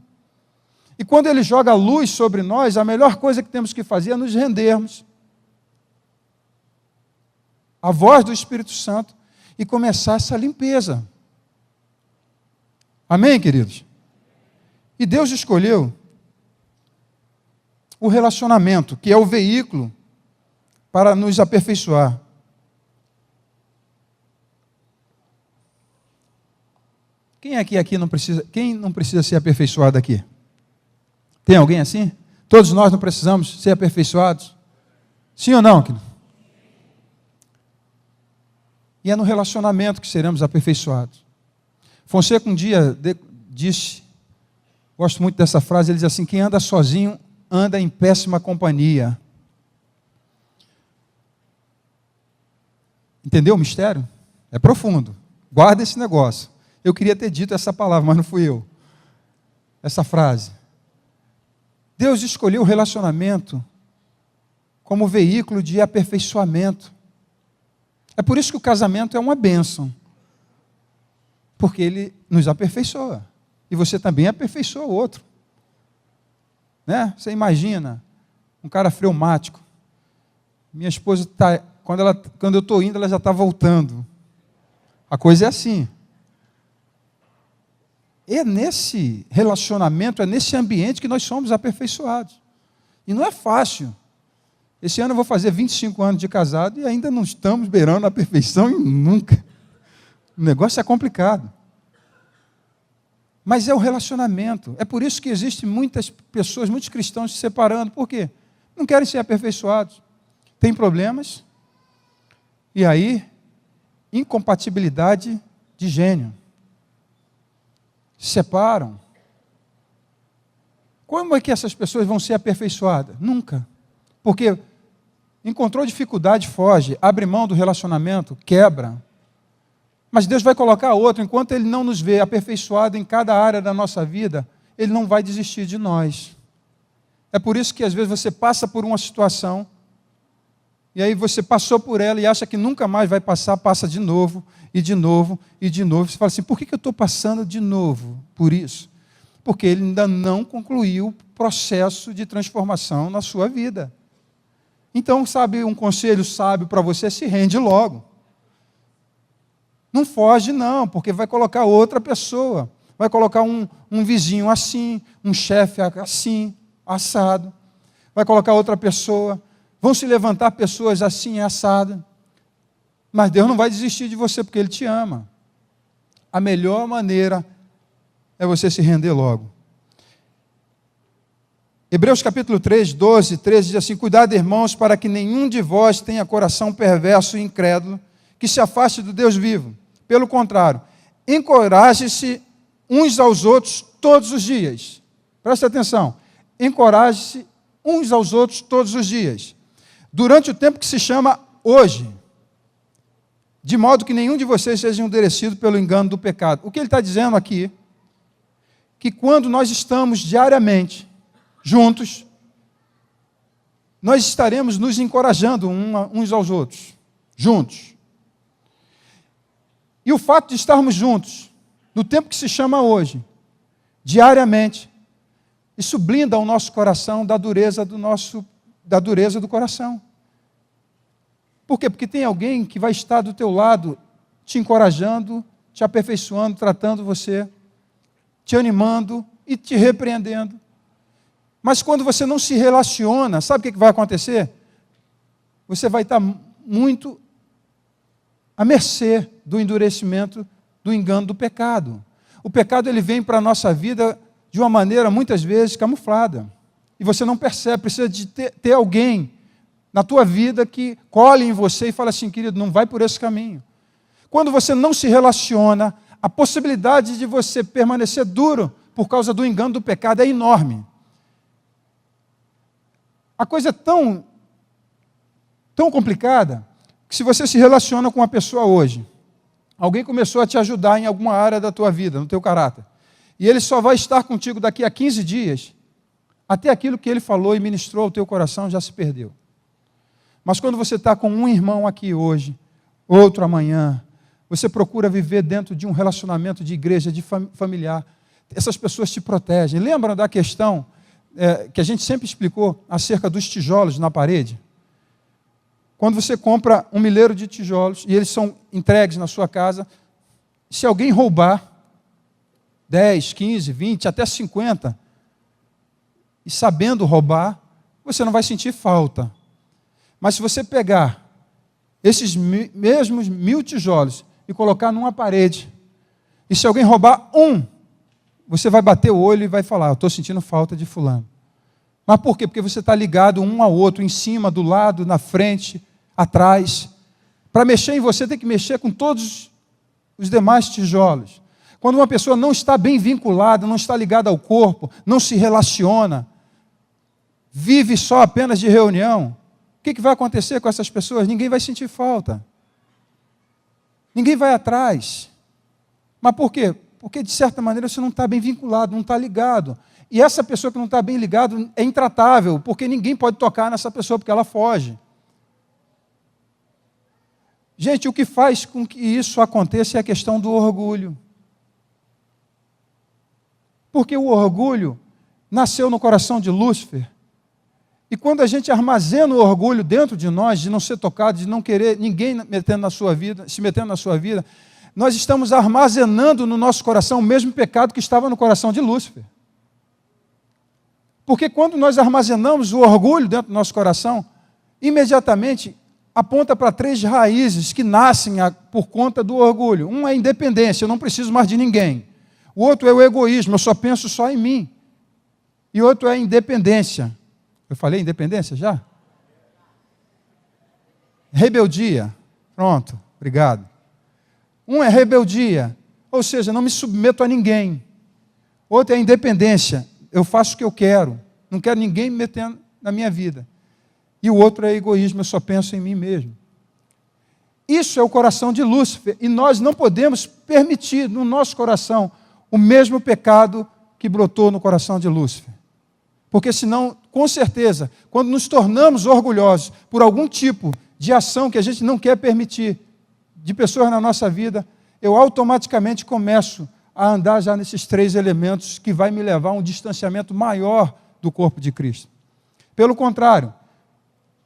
E quando Ele joga luz sobre nós, a melhor coisa que temos que fazer é nos rendermos à voz do Espírito Santo e começar essa limpeza. Amém, queridos? E Deus escolheu o relacionamento, que é o veículo para nos aperfeiçoar. Quem não precisa ser aperfeiçoado aqui? Tem alguém assim? Todos nós não precisamos ser aperfeiçoados? Sim ou não, querido? E é no relacionamento que seremos aperfeiçoados. Fonseca um dia disse, gosto muito dessa frase, ele diz assim, quem anda sozinho anda em péssima companhia. Entendeu o mistério? É profundo. Guarda esse negócio. Eu queria ter dito essa palavra, mas não fui eu. Essa frase. Deus escolheu o relacionamento como veículo de aperfeiçoamento. É por isso que o casamento é uma bênção. Porque ele nos aperfeiçoa. E você também aperfeiçoa o outro. Né? Você imagina um cara fleumático. Minha esposa está... Quando eu estou indo, ela já está voltando. A coisa é assim. É nesse relacionamento, é nesse ambiente que nós somos aperfeiçoados. E não é fácil. Esse ano eu vou fazer 25 anos de casado e ainda não estamos beirando a perfeição e nunca. O negócio é complicado. Mas é o relacionamento. É por isso que existem muitas pessoas, muitos cristãos se separando. Por quê? Não querem ser aperfeiçoados. Tem problemas. E aí, incompatibilidade de gênio. Se separam. Como é que essas pessoas vão ser aperfeiçoadas? Nunca. Porque encontrou dificuldade, foge, abre mão do relacionamento, quebra. Mas Deus vai colocar outro, enquanto Ele não nos vê aperfeiçoado em cada área da nossa vida, Ele não vai desistir de nós. É por isso que às vezes você passa por uma situação, e aí você passou por ela e acha que nunca mais vai passar, passa de novo, e de novo, e de novo. Você fala assim, por que eu estou passando de novo por isso? Porque Ele ainda não concluiu o processo de transformação na sua vida. Então, sabe, um conselho sábio para você, se rende logo. Não foge não, porque vai colocar outra pessoa. Vai colocar um vizinho assim, um chefe assim, assado. Vai colocar outra pessoa. Vão se levantar pessoas assim, assado. Mas Deus não vai desistir de você, porque Ele te ama. A melhor maneira é você se render logo. Hebreus capítulo 3, 12, 13 diz assim, cuidado, irmãos, para que nenhum de vós tenha coração perverso e incrédulo, que se afaste do Deus vivo. Pelo contrário, encoraje-se uns aos outros todos os dias. Presta atenção. Encoraje-se uns aos outros todos os dias. Durante o tempo que se chama hoje. De modo que nenhum de vocês seja endurecido pelo engano do pecado. O que ele está dizendo aqui? Que quando nós estamos diariamente juntos, nós estaremos nos encorajando uns aos outros. Juntos. E o fato de estarmos juntos, no tempo que se chama hoje, diariamente, isso blinda o nosso coração da dureza do coração. Por quê? Porque tem alguém que vai estar do teu lado, te encorajando, te aperfeiçoando, tratando você, te animando e te repreendendo. Mas quando você não se relaciona, sabe o que vai acontecer? Você vai estar muito à mercê do endurecimento, do engano do pecado. O pecado ele vem para a nossa vida de uma maneira, muitas vezes, camuflada. E você não percebe, precisa de ter alguém na tua vida que colhe em você e fala assim, querido, não vai por esse caminho. Quando você não se relaciona, a possibilidade de você permanecer duro por causa do engano do pecado é enorme. A coisa é tão complicada, que se você se relaciona com uma pessoa hoje, alguém começou a te ajudar em alguma área da tua vida, no teu caráter, e ele só vai estar contigo daqui a 15 dias, até aquilo que ele falou e ministrou ao teu coração já se perdeu. Mas quando você está com um irmão aqui hoje, outro amanhã, você procura viver dentro de um relacionamento de igreja, de familiar, essas pessoas te protegem. Lembram da questão que a gente sempre explicou acerca dos tijolos na parede? Quando você compra um milheiro de tijolos e eles são entregues na sua casa, se alguém roubar 10, 15, 20, até 50, e sabendo roubar, você não vai sentir falta. Mas se você pegar esses mesmos 1000 tijolos e colocar numa parede, e se alguém roubar um, você vai bater o olho e vai falar, eu estou sentindo falta de fulano. Mas por quê? Porque você está ligado um ao outro, em cima, do lado, na frente, atrás. Para mexer em você, tem que mexer com todos os demais tijolos. Quando uma pessoa não está bem vinculada, não está ligada ao corpo, não se relaciona, vive só apenas de reunião, o que vai acontecer com essas pessoas? Ninguém vai sentir falta. Ninguém vai atrás. Mas por quê? Porque, de certa maneira, você não está bem vinculado, não está ligado. E essa pessoa que não está bem ligado é intratável, porque ninguém pode tocar nessa pessoa, porque ela foge. Gente, o que faz com que isso aconteça é a questão do orgulho. Porque o orgulho nasceu no coração de Lúcifer. E quando a gente armazena o orgulho dentro de nós, de não ser tocado, de não querer ninguém se metendo na sua vida, nós estamos armazenando no nosso coração o mesmo pecado que estava no coração de Lúcifer. Porque quando nós armazenamos o orgulho dentro do nosso coração, imediatamente aponta para 3 raízes que nascem por conta do orgulho. Um é a independência, eu não preciso mais de ninguém. O outro é o egoísmo, eu só penso só em mim. E outro é a independência. Eu falei independência já? Rebeldia. Pronto, obrigado. Um é rebeldia, ou seja, não me submeto a ninguém. Outro é a independência, eu faço o que eu quero, não quero ninguém me metendo na minha vida. E o outro é egoísmo, eu só penso em mim mesmo. Isso é o coração de Lúcifer, e nós não podemos permitir no nosso coração o mesmo pecado que brotou no coração de Lúcifer. Porque senão, com certeza, quando nos tornamos orgulhosos por algum tipo de ação que a gente não quer permitir, de pessoas na nossa vida, eu automaticamente começo a andar já nesses 3 elementos que vai me levar a um distanciamento maior do corpo de Cristo. Pelo contrário,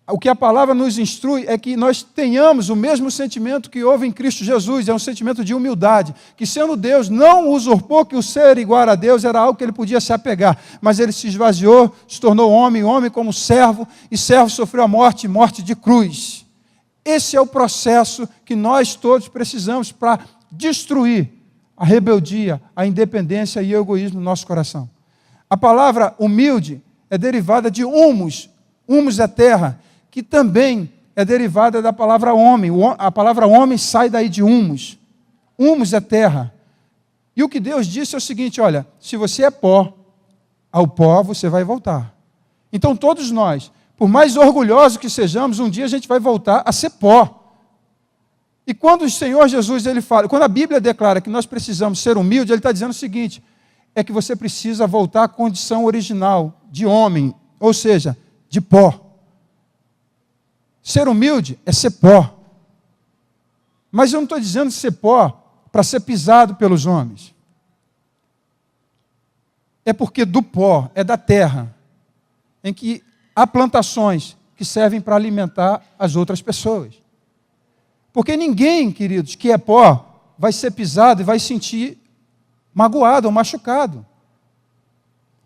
o que a palavra nos instrui é que nós tenhamos o mesmo sentimento que houve em Cristo Jesus, é um sentimento de humildade, que sendo Deus, não usurpou que o ser igual a Deus era algo que ele podia se apegar, mas ele se esvaziou, se tornou homem, homem como servo, e servo sofreu a morte, morte de cruz. Esse é o processo que nós todos precisamos para destruir a rebeldia, a independência e o egoísmo no nosso coração. A palavra humilde é derivada de humus. Humus é terra, que também é derivada da palavra homem. A palavra homem sai daí de humus. Humus é terra. E o que Deus disse é o seguinte, olha, se você é pó, ao pó você vai voltar. Então todos nós, por mais orgulhosos que sejamos, um dia a gente vai voltar a ser pó. E quando o Senhor Jesus, ele fala, quando a Bíblia declara que nós precisamos ser humildes, ele está dizendo o seguinte, é que você precisa voltar à condição original de homem, ou seja, de pó. Ser humilde é ser pó. Mas eu não estou dizendo ser pó para ser pisado pelos homens. É porque do pó, é da terra, em que há plantações que servem para alimentar as outras pessoas. Porque ninguém, queridos, que é pó, vai ser pisado e vai sentir magoado ou machucado.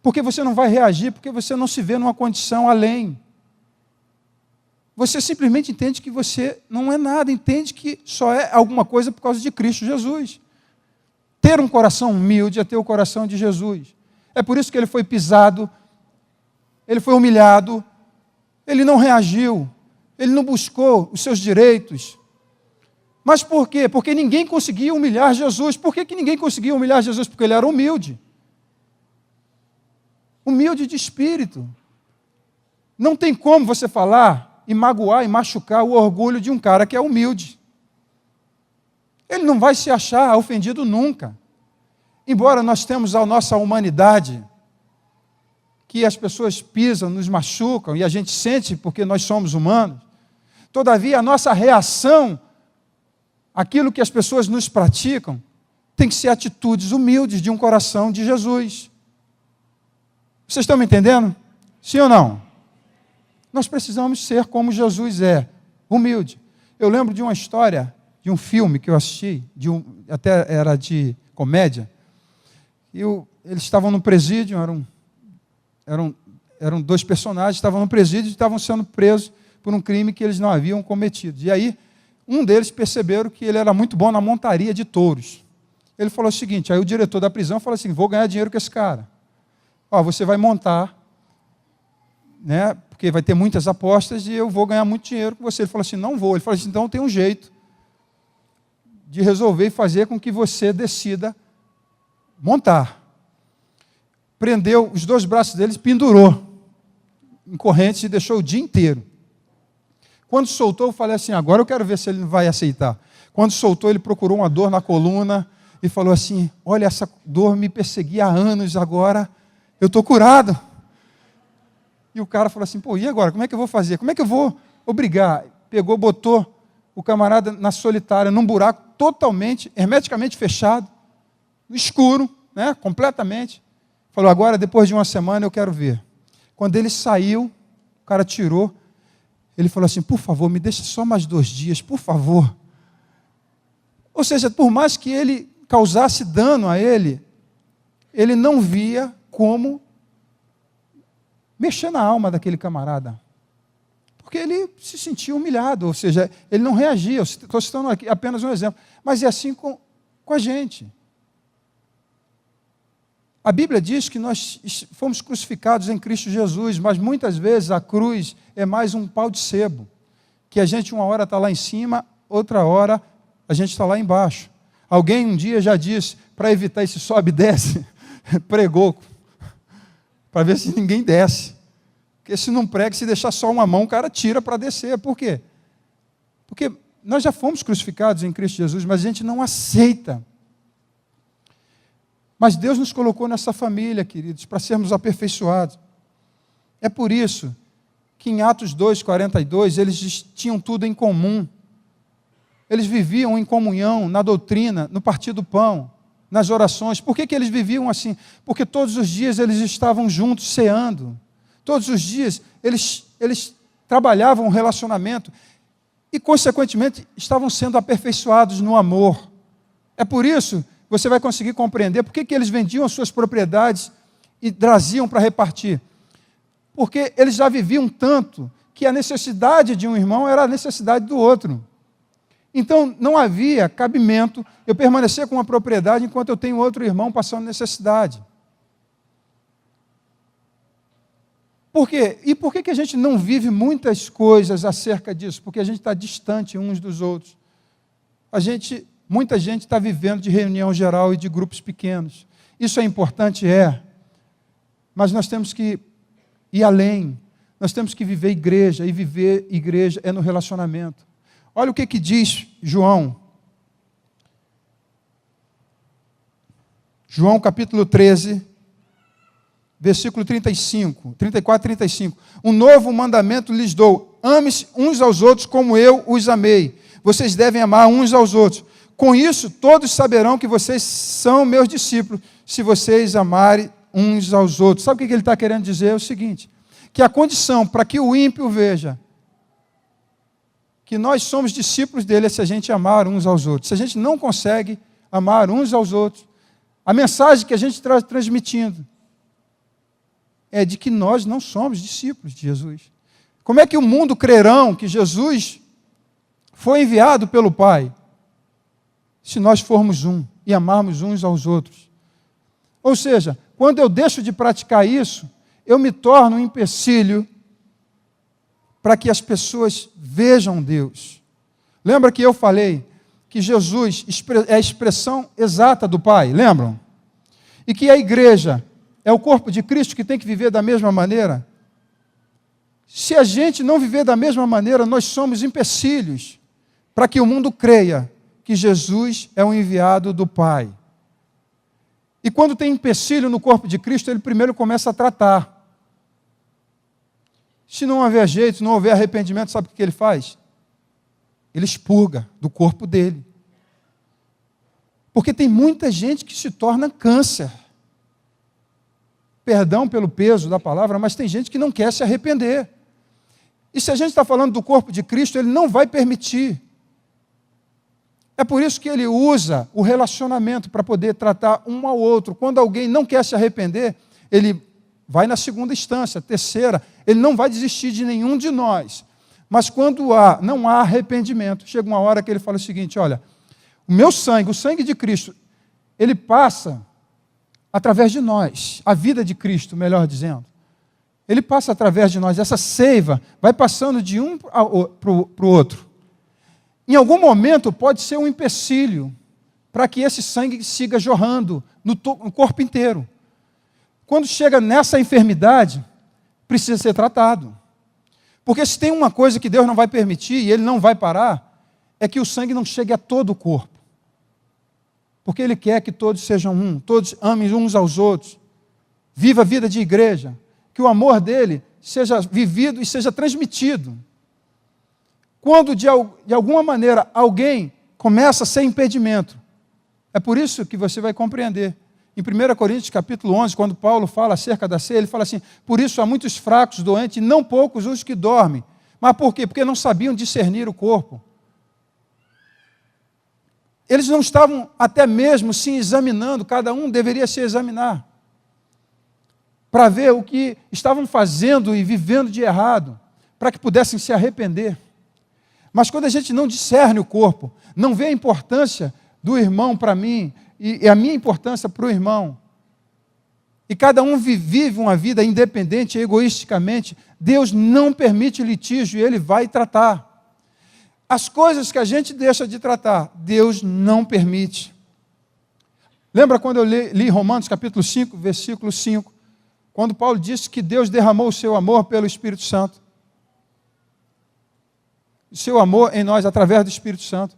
Porque você não vai reagir, porque você não se vê numa condição além. Você simplesmente entende que você não é nada, entende que só é alguma coisa por causa de Cristo Jesus. Ter um coração humilde é ter o coração de Jesus. É por isso que ele foi pisado, ele foi humilhado, ele não reagiu, ele não buscou os seus direitos. Mas por quê? Porque ninguém conseguia humilhar Jesus. Por que ninguém conseguia humilhar Jesus? Porque ele era humilde. Humilde de espírito. Não tem como você falar e magoar e machucar o orgulho de um cara que é humilde. Ele não vai se achar ofendido nunca. Embora nós temos a nossa humanidade, que as pessoas pisam, nos machucam, e a gente sente porque nós somos humanos, todavia a nossa reação àquilo que as pessoas nos praticam tem que ser atitudes humildes de um coração de Jesus. Vocês estão me entendendo? Sim ou não? Nós precisamos ser como Jesus é, humilde. Eu lembro de uma história, de um filme que eu assisti, até era de comédia, e eles estavam no presídio, eram 2 personagens, estavam no presídio e estavam sendo presos por um crime que eles não haviam cometido. E aí, um deles perceberam que ele era muito bom na montaria de touros. Ele falou o seguinte, aí o diretor da prisão falou assim, vou ganhar dinheiro com esse cara. Ó, você vai montar, né, porque vai ter muitas apostas e eu vou ganhar muito dinheiro com você. Ele falou assim, não vou. Ele falou assim, então tem um jeito de resolver e fazer com que você decida montar. Prendeu os 2 braços deles, pendurou em correntes e deixou o dia inteiro. Quando soltou, eu falei assim, agora eu quero ver se ele vai aceitar. Quando soltou, ele procurou uma dor na coluna e falou assim, olha, essa dor me perseguia há anos, agora eu estou curado. E o cara falou assim, pô, e agora? Como é que eu vou fazer? Como é que eu vou obrigar? Pegou, botou o camarada na solitária, num buraco totalmente, hermeticamente fechado, no escuro, né, completamente. Falou, agora, depois de uma semana, eu quero ver. Quando ele saiu, o cara tirou, ele falou assim, por favor, me deixa só mais 2 dias, por favor. Ou seja, por mais que ele causasse dano a ele, ele não via como mexer na alma daquele camarada. Porque ele se sentia humilhado, ou seja, ele não reagia. Estou citando aqui apenas um exemplo. Mas é assim com a gente. A Bíblia diz que nós fomos crucificados em Cristo Jesus, mas muitas vezes a cruz é mais um pau de sebo, que a gente uma hora está lá em cima, outra hora a gente está lá embaixo. Alguém um dia já disse, para evitar esse sobe e desce, pregou, para ver se ninguém desce. Porque se não prega, se deixar só uma mão, o cara tira para descer. Por quê? Porque nós já fomos crucificados em Cristo Jesus, mas a gente não aceita. Mas Deus nos colocou nessa família, queridos, para sermos aperfeiçoados. É por isso que em Atos 2:42, eles tinham tudo em comum. Eles viviam em comunhão, na doutrina, no partir do pão, nas orações. Por que eles viviam assim? Porque todos os dias eles estavam juntos, ceando. Todos os dias eles trabalhavam o relacionamento e, consequentemente, estavam sendo aperfeiçoados no amor. É por isso que você vai conseguir compreender por que eles vendiam as suas propriedades e traziam para repartir. Porque eles já viviam tanto que a necessidade de um irmão era a necessidade do outro. Então, não havia cabimento eu permanecer com uma propriedade enquanto eu tenho outro irmão passando necessidade. Por quê? E por que a gente não vive muitas coisas acerca disso? Porque a gente está distante uns dos outros. Muita gente está vivendo de reunião geral e de grupos pequenos. Isso é importante? É. Mas nós temos que ir além. Nós temos que viver igreja, e viver igreja é no relacionamento. Olha o que diz João. João capítulo 13, versículo 34 e 35. Um novo mandamento lhes dou: ame-se uns aos outros como eu os amei. Vocês devem amar uns aos outros. Com isso, todos saberão que vocês são meus discípulos, se vocês amarem uns aos outros. Sabe o que ele está querendo dizer? É o seguinte, que a condição para que o ímpio veja que nós somos discípulos dele é se a gente amar uns aos outros. Se a gente não consegue amar uns aos outros, a mensagem que a gente está transmitindo é de que nós não somos discípulos de Jesus. Como é que o mundo crerão que Jesus foi enviado pelo Pai, se nós formos um e amarmos uns aos outros? Ou seja, quando eu deixo de praticar isso, eu me torno um empecilho para que as pessoas vejam Deus. Lembra que eu falei que Jesus é a expressão exata do Pai? Lembram? E que a igreja é o corpo de Cristo que tem que viver da mesma maneira? Se a gente não viver da mesma maneira, nós somos empecilhos para que o mundo creia que Jesus é o enviado do Pai. E quando tem empecilho no corpo de Cristo, ele primeiro começa a tratar. Se não houver jeito, não houver arrependimento, sabe o que ele faz? Ele expurga do corpo dele. Porque tem muita gente que se torna câncer. Perdão pelo peso da palavra, mas tem gente que não quer se arrepender. E se a gente está falando do corpo de Cristo, ele não vai permitir. É por isso que ele usa o relacionamento para poder tratar um ao outro. Quando alguém não quer se arrepender, ele vai na segunda instância, terceira. Ele não vai desistir de nenhum de nós. Mas quando não há arrependimento, chega uma hora que ele fala o seguinte: olha, o meu sangue, o sangue de Cristo, ele passa através de nós. A vida de Cristo, melhor dizendo. Ele passa através de nós. Essa seiva vai passando de um para o outro. Em algum momento pode ser um empecilho para que esse sangue siga jorrando no corpo inteiro. Quando chega nessa enfermidade, precisa ser tratado. Porque se tem uma coisa que Deus não vai permitir e Ele não vai parar, é que o sangue não chegue a todo o corpo. Porque Ele quer que todos sejam um, todos amem uns aos outros. Viva a vida de igreja. Que o amor dele seja vivido e seja transmitido. Quando de alguma maneira alguém começa a ser impedimento, é por isso que você vai compreender. Em 1 Coríntios capítulo 11, quando Paulo fala acerca da ceia, ele fala assim: por isso há muitos fracos, doentes, e não poucos os que dormem. Mas por quê? Porque não sabiam discernir o corpo. Eles não estavam até mesmo se examinando, cada um deveria se examinar, para ver o que estavam fazendo e vivendo de errado, para que pudessem se arrepender. Mas quando a gente não discerne o corpo, não vê a importância do irmão para mim, e a minha importância para o irmão, e cada um vive uma vida independente, egoisticamente, Deus não permite litígio e Ele vai tratar. As coisas que a gente deixa de tratar, Deus não permite. Lembra quando eu li Romanos capítulo 5, versículo 5, quando Paulo disse que Deus derramou o seu amor pelo Espírito Santo? O seu amor em nós através do Espírito Santo.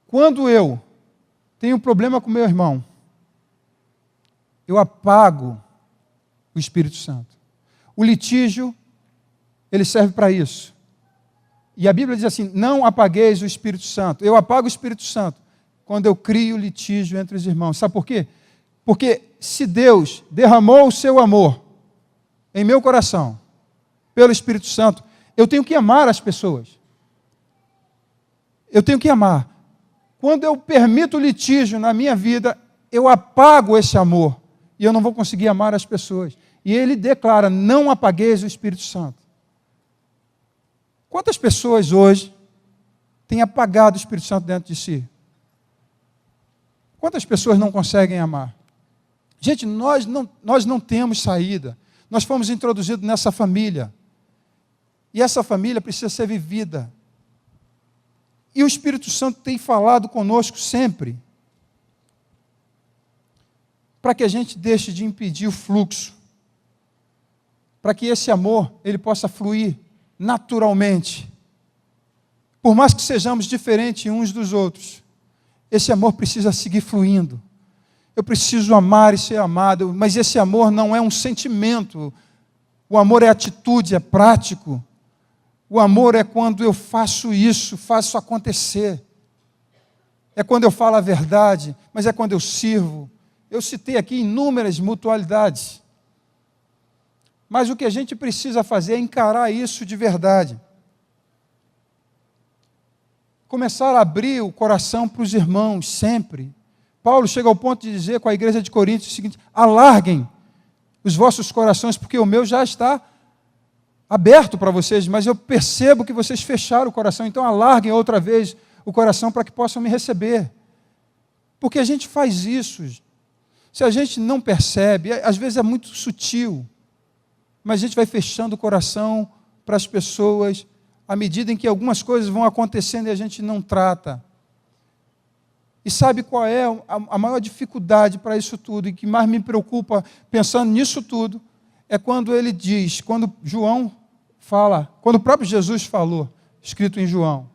Quando eu tenho um problema com meu irmão, eu apago o Espírito Santo. O litígio, ele serve para isso. E a Bíblia diz assim, não apagueis o Espírito Santo. Eu apago o Espírito Santo quando eu crio litígio entre os irmãos. Sabe por quê? Porque se Deus derramou o seu amor em meu coração, pelo Espírito Santo, eu tenho que amar as pessoas. Eu tenho que amar. Quando eu permito litígio na minha vida, eu apago esse amor e eu não vou conseguir amar as pessoas. E ele declara, não apagueis o Espírito Santo. Quantas pessoas hoje têm apagado o Espírito Santo dentro de si? Quantas pessoas não conseguem amar? Gente, nós não temos saída. Nós fomos introduzidos nessa família. E essa família precisa ser vivida. E o Espírito Santo tem falado conosco sempre, para que a gente deixe de impedir o fluxo, para que esse amor ele possa fluir naturalmente. Por mais que sejamos diferentes uns dos outros, esse amor precisa seguir fluindo. Eu preciso amar e ser amado, mas esse amor não é um sentimento. O amor é atitude, é prático. O amor é quando eu faço isso, faço acontecer. É quando eu falo a verdade, mas é quando eu sirvo. Eu citei aqui inúmeras mutualidades. Mas o que a gente precisa fazer é encarar isso de verdade. Começar a abrir o coração para os irmãos, sempre. Paulo chega ao ponto de dizer com a igreja de Corinto o seguinte, alarguem os vossos corações, porque o meu já está aberto para vocês, mas eu percebo que vocês fecharam o coração, então alarguem outra vez o coração para que possam me receber. Porque a gente faz isso. Se a gente não percebe, às vezes é muito sutil, mas a gente vai fechando o coração para as pessoas, à medida em que algumas coisas vão acontecendo e a gente não trata. E sabe qual é a maior dificuldade para isso tudo, e que mais me preocupa pensando nisso tudo, é quando ele diz, quando João fala, quando o próprio Jesus falou, escrito em João.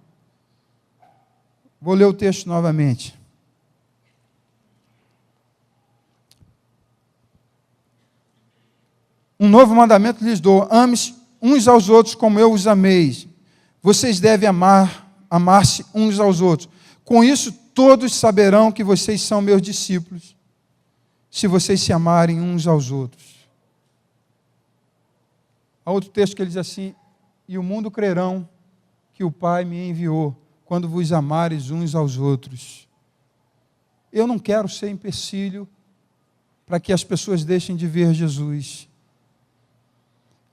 Vou ler o texto novamente. Um novo mandamento lhes dou, ame-se uns aos outros como eu os amei. Vocês devem amar-se uns aos outros. Com isso, todos saberão que vocês são meus discípulos, se vocês se amarem uns aos outros. Há outro texto que ele diz assim, e o mundo crerão que o Pai me enviou, quando vos amares uns aos outros. Eu não quero ser empecilho para que as pessoas deixem de ver Jesus.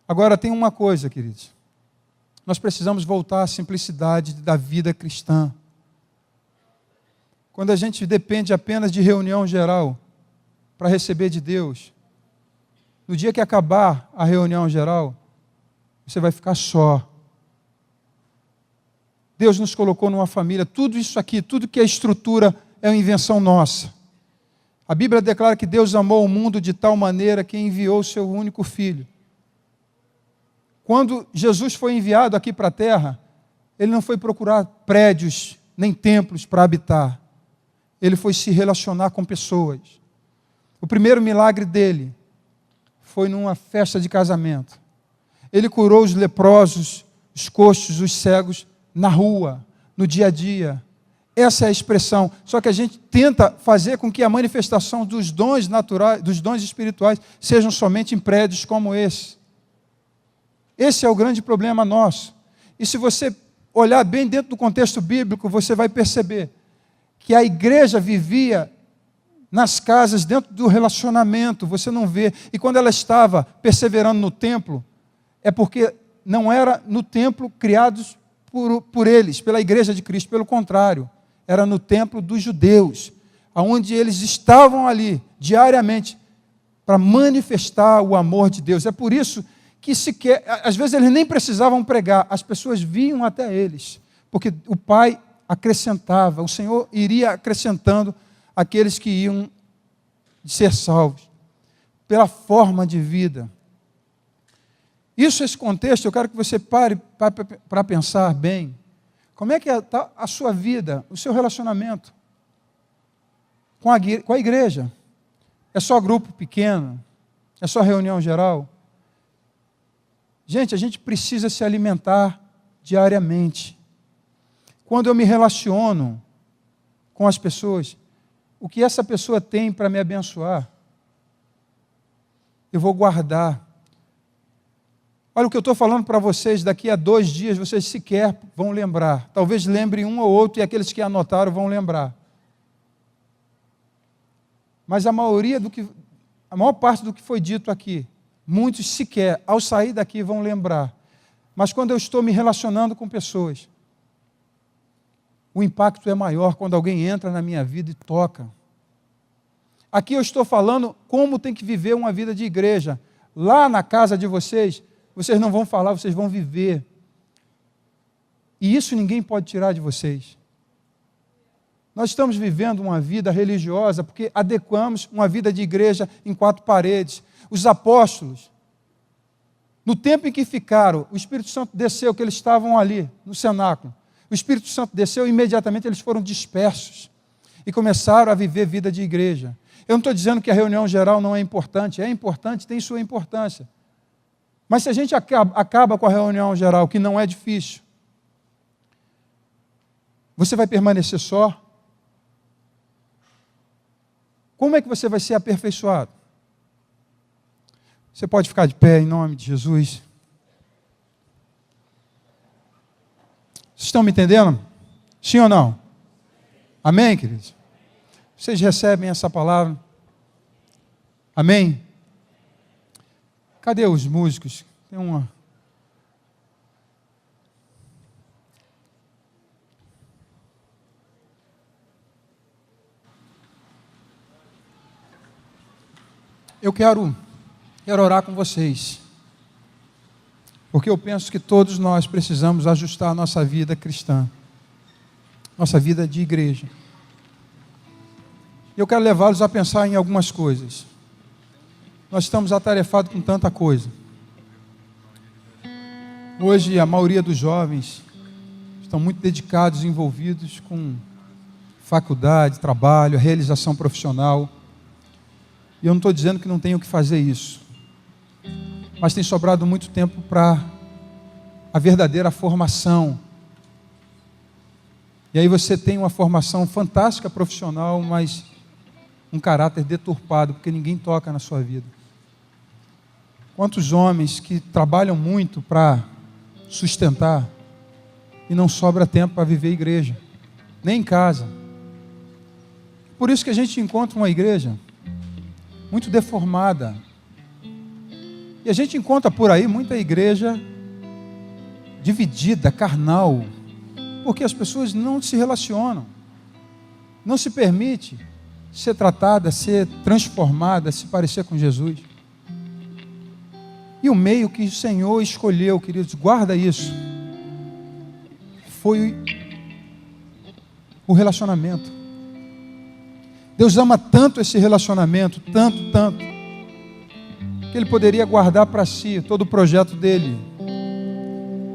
Agora tem uma coisa, queridos. Nós precisamos voltar à simplicidade da vida cristã. Quando a gente depende apenas de reunião geral para receber de Deus, no dia que acabar a reunião geral, você vai ficar só. Deus nos colocou numa família, tudo isso aqui, tudo que é estrutura é uma invenção nossa. A Bíblia declara que Deus amou o mundo de tal maneira que enviou o seu único filho. Quando Jesus foi enviado aqui para a terra, ele não foi procurar prédios nem templos para habitar. Ele foi se relacionar com pessoas. O primeiro milagre dele foi numa festa de casamento. Ele curou os leprosos, os coxos, os cegos na rua, no dia a dia. Essa é a expressão. Só que a gente tenta fazer com que a manifestação dos dons naturais, dos dons espirituais, sejam somente em prédios como esse. Esse é o grande problema nosso. E se você olhar bem dentro do contexto bíblico, você vai perceber que a igreja vivia nas casas, dentro do relacionamento, você não vê. E quando ela estava perseverando no templo, é porque não era no templo criados por eles, pela igreja de Cristo, pelo contrário, era no templo dos judeus, onde eles estavam ali diariamente para manifestar o amor de Deus. É por isso que às vezes eles nem precisavam pregar, as pessoas vinham até eles, porque o Pai acrescentava, o Senhor iria acrescentando aqueles que iam ser salvos, pela forma de vida. Esse contexto, eu quero que você pare para pensar bem, como é que está a sua vida, o seu relacionamento com a igreja? É só grupo pequeno? É só reunião geral? Gente, a gente precisa se alimentar diariamente. Quando eu me relaciono com as pessoas, o que essa pessoa tem para me abençoar, eu vou guardar. Olha o que eu estou falando para vocês, daqui a 2 dias vocês sequer vão lembrar. Talvez lembrem um ou outro e aqueles que anotaram vão lembrar. Mas a maior parte do que foi dito aqui, muitos sequer, ao sair daqui, vão lembrar. Mas quando eu estou me relacionando com pessoas, o impacto é maior quando alguém entra na minha vida e toca. Aqui eu estou falando como tem que viver uma vida de igreja. Lá na casa de vocês não vão falar, vocês vão viver. E isso ninguém pode tirar de vocês. Nós estamos vivendo uma vida religiosa porque adequamos uma vida de igreja em 4 paredes. Os apóstolos, no tempo em que ficaram, o Espírito Santo desceu, que eles estavam ali, no cenáculo. O Espírito Santo desceu e imediatamente eles foram dispersos e começaram a viver vida de igreja. Eu não estou dizendo que a reunião geral não é importante, tem sua importância. Mas se a gente acaba com a reunião geral, que não é difícil, você vai permanecer só? Como é que você vai ser aperfeiçoado? Você pode ficar de pé em nome de Jesus. Vocês estão me entendendo? Sim ou não? Amém, queridos? Vocês recebem essa palavra? Amém? Cadê os músicos? Tem uma. Eu quero orar com vocês, porque eu penso que todos nós precisamos ajustar a nossa vida cristã, nossa vida de igreja. Eu quero levá-los a pensar em algumas coisas. Nós estamos atarefados com tanta coisa. Hoje a maioria dos jovens estão muito dedicados e envolvidos com faculdade, trabalho, realização profissional. E eu não estou dizendo que não tenho que fazer isso, mas tem sobrado muito tempo para a verdadeira formação. E aí você tem uma formação fantástica profissional, mas um caráter deturpado, porque ninguém toca na sua vida. Quantos homens que trabalham muito para sustentar e não sobra tempo para viver igreja, nem em casa. Por isso que a gente encontra uma igreja muito deformada. E a gente encontra por aí muita igreja dividida, carnal, porque as pessoas não se relacionam, não se permite ser tratada, ser transformada, se parecer com Jesus. E o meio que o Senhor escolheu, queridos, guarda isso, foi o relacionamento. Deus ama tanto esse relacionamento, tanto, que Ele poderia guardar para si todo o projeto dele.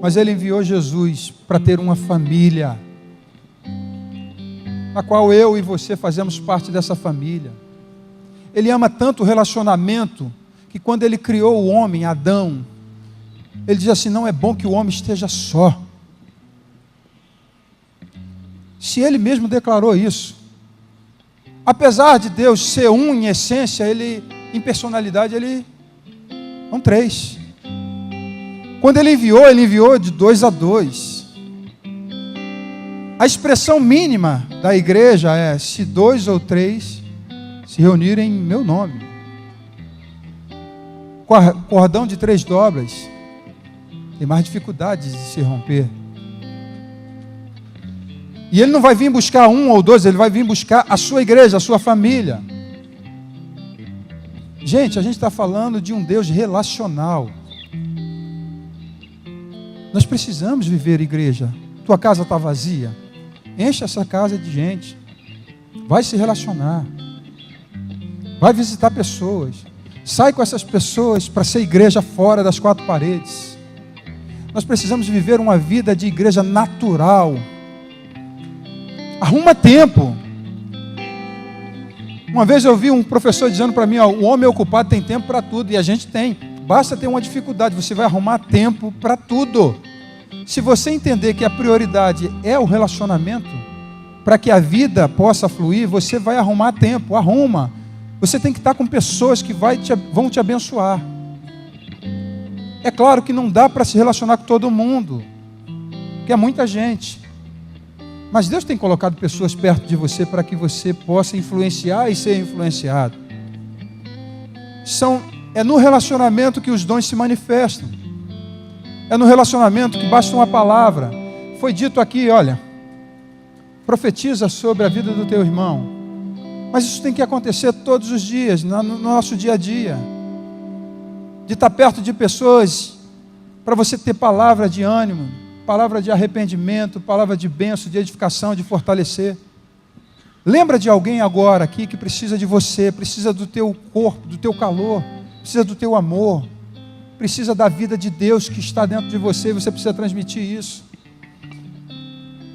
Mas Ele enviou Jesus para ter uma família, a qual eu e você fazemos parte dessa família. Ele ama tanto o relacionamento, que quando Ele criou o homem, Adão, Ele diz assim, não é bom que o homem esteja só. Se Ele mesmo declarou isso, apesar de Deus ser um em essência, Ele, em personalidade, Ele são 3. Quando Ele enviou de 2 a 2. A expressão mínima da igreja é: se 2 ou 3 se reunirem em meu nome. Cordão de 3 dobras tem mais dificuldades de se romper. E ele não vai vir buscar 1 ou 2, ele vai vir buscar a sua igreja, a sua família. Gente, a gente está falando de um Deus relacional. Nós precisamos viver igreja. Tua casa está vazia? Enche essa casa de gente. Vai se relacionar. Vai visitar pessoas. Sai com essas pessoas para ser igreja fora das 4 paredes. Nós precisamos viver uma vida de igreja natural. Arruma tempo. Uma vez eu vi um professor dizendo para mim, o homem ocupado tem tempo para tudo, e a gente tem. Basta ter uma dificuldade, você vai arrumar tempo para tudo. Se você entender que a prioridade é o relacionamento, para que a vida possa fluir, você vai arrumar tempo, arruma. Você tem que estar com pessoas que vão te abençoar. É claro que não dá para se relacionar com todo mundo, porque é muita gente. Mas Deus tem colocado pessoas perto de você para que você possa influenciar e ser influenciado. É no relacionamento que os dons se manifestam. É no relacionamento que basta uma palavra. Foi dito aqui, olha, profetiza sobre a vida do teu irmão. Mas isso tem que acontecer todos os dias, no nosso dia a dia. De estar perto de pessoas, para você ter palavra de ânimo, palavra de arrependimento, palavra de bênção, de edificação, de fortalecer. Lembra de alguém agora aqui que precisa de você, precisa do teu corpo, do teu calor, precisa do teu amor, precisa da vida de Deus que está dentro de você, você precisa transmitir isso.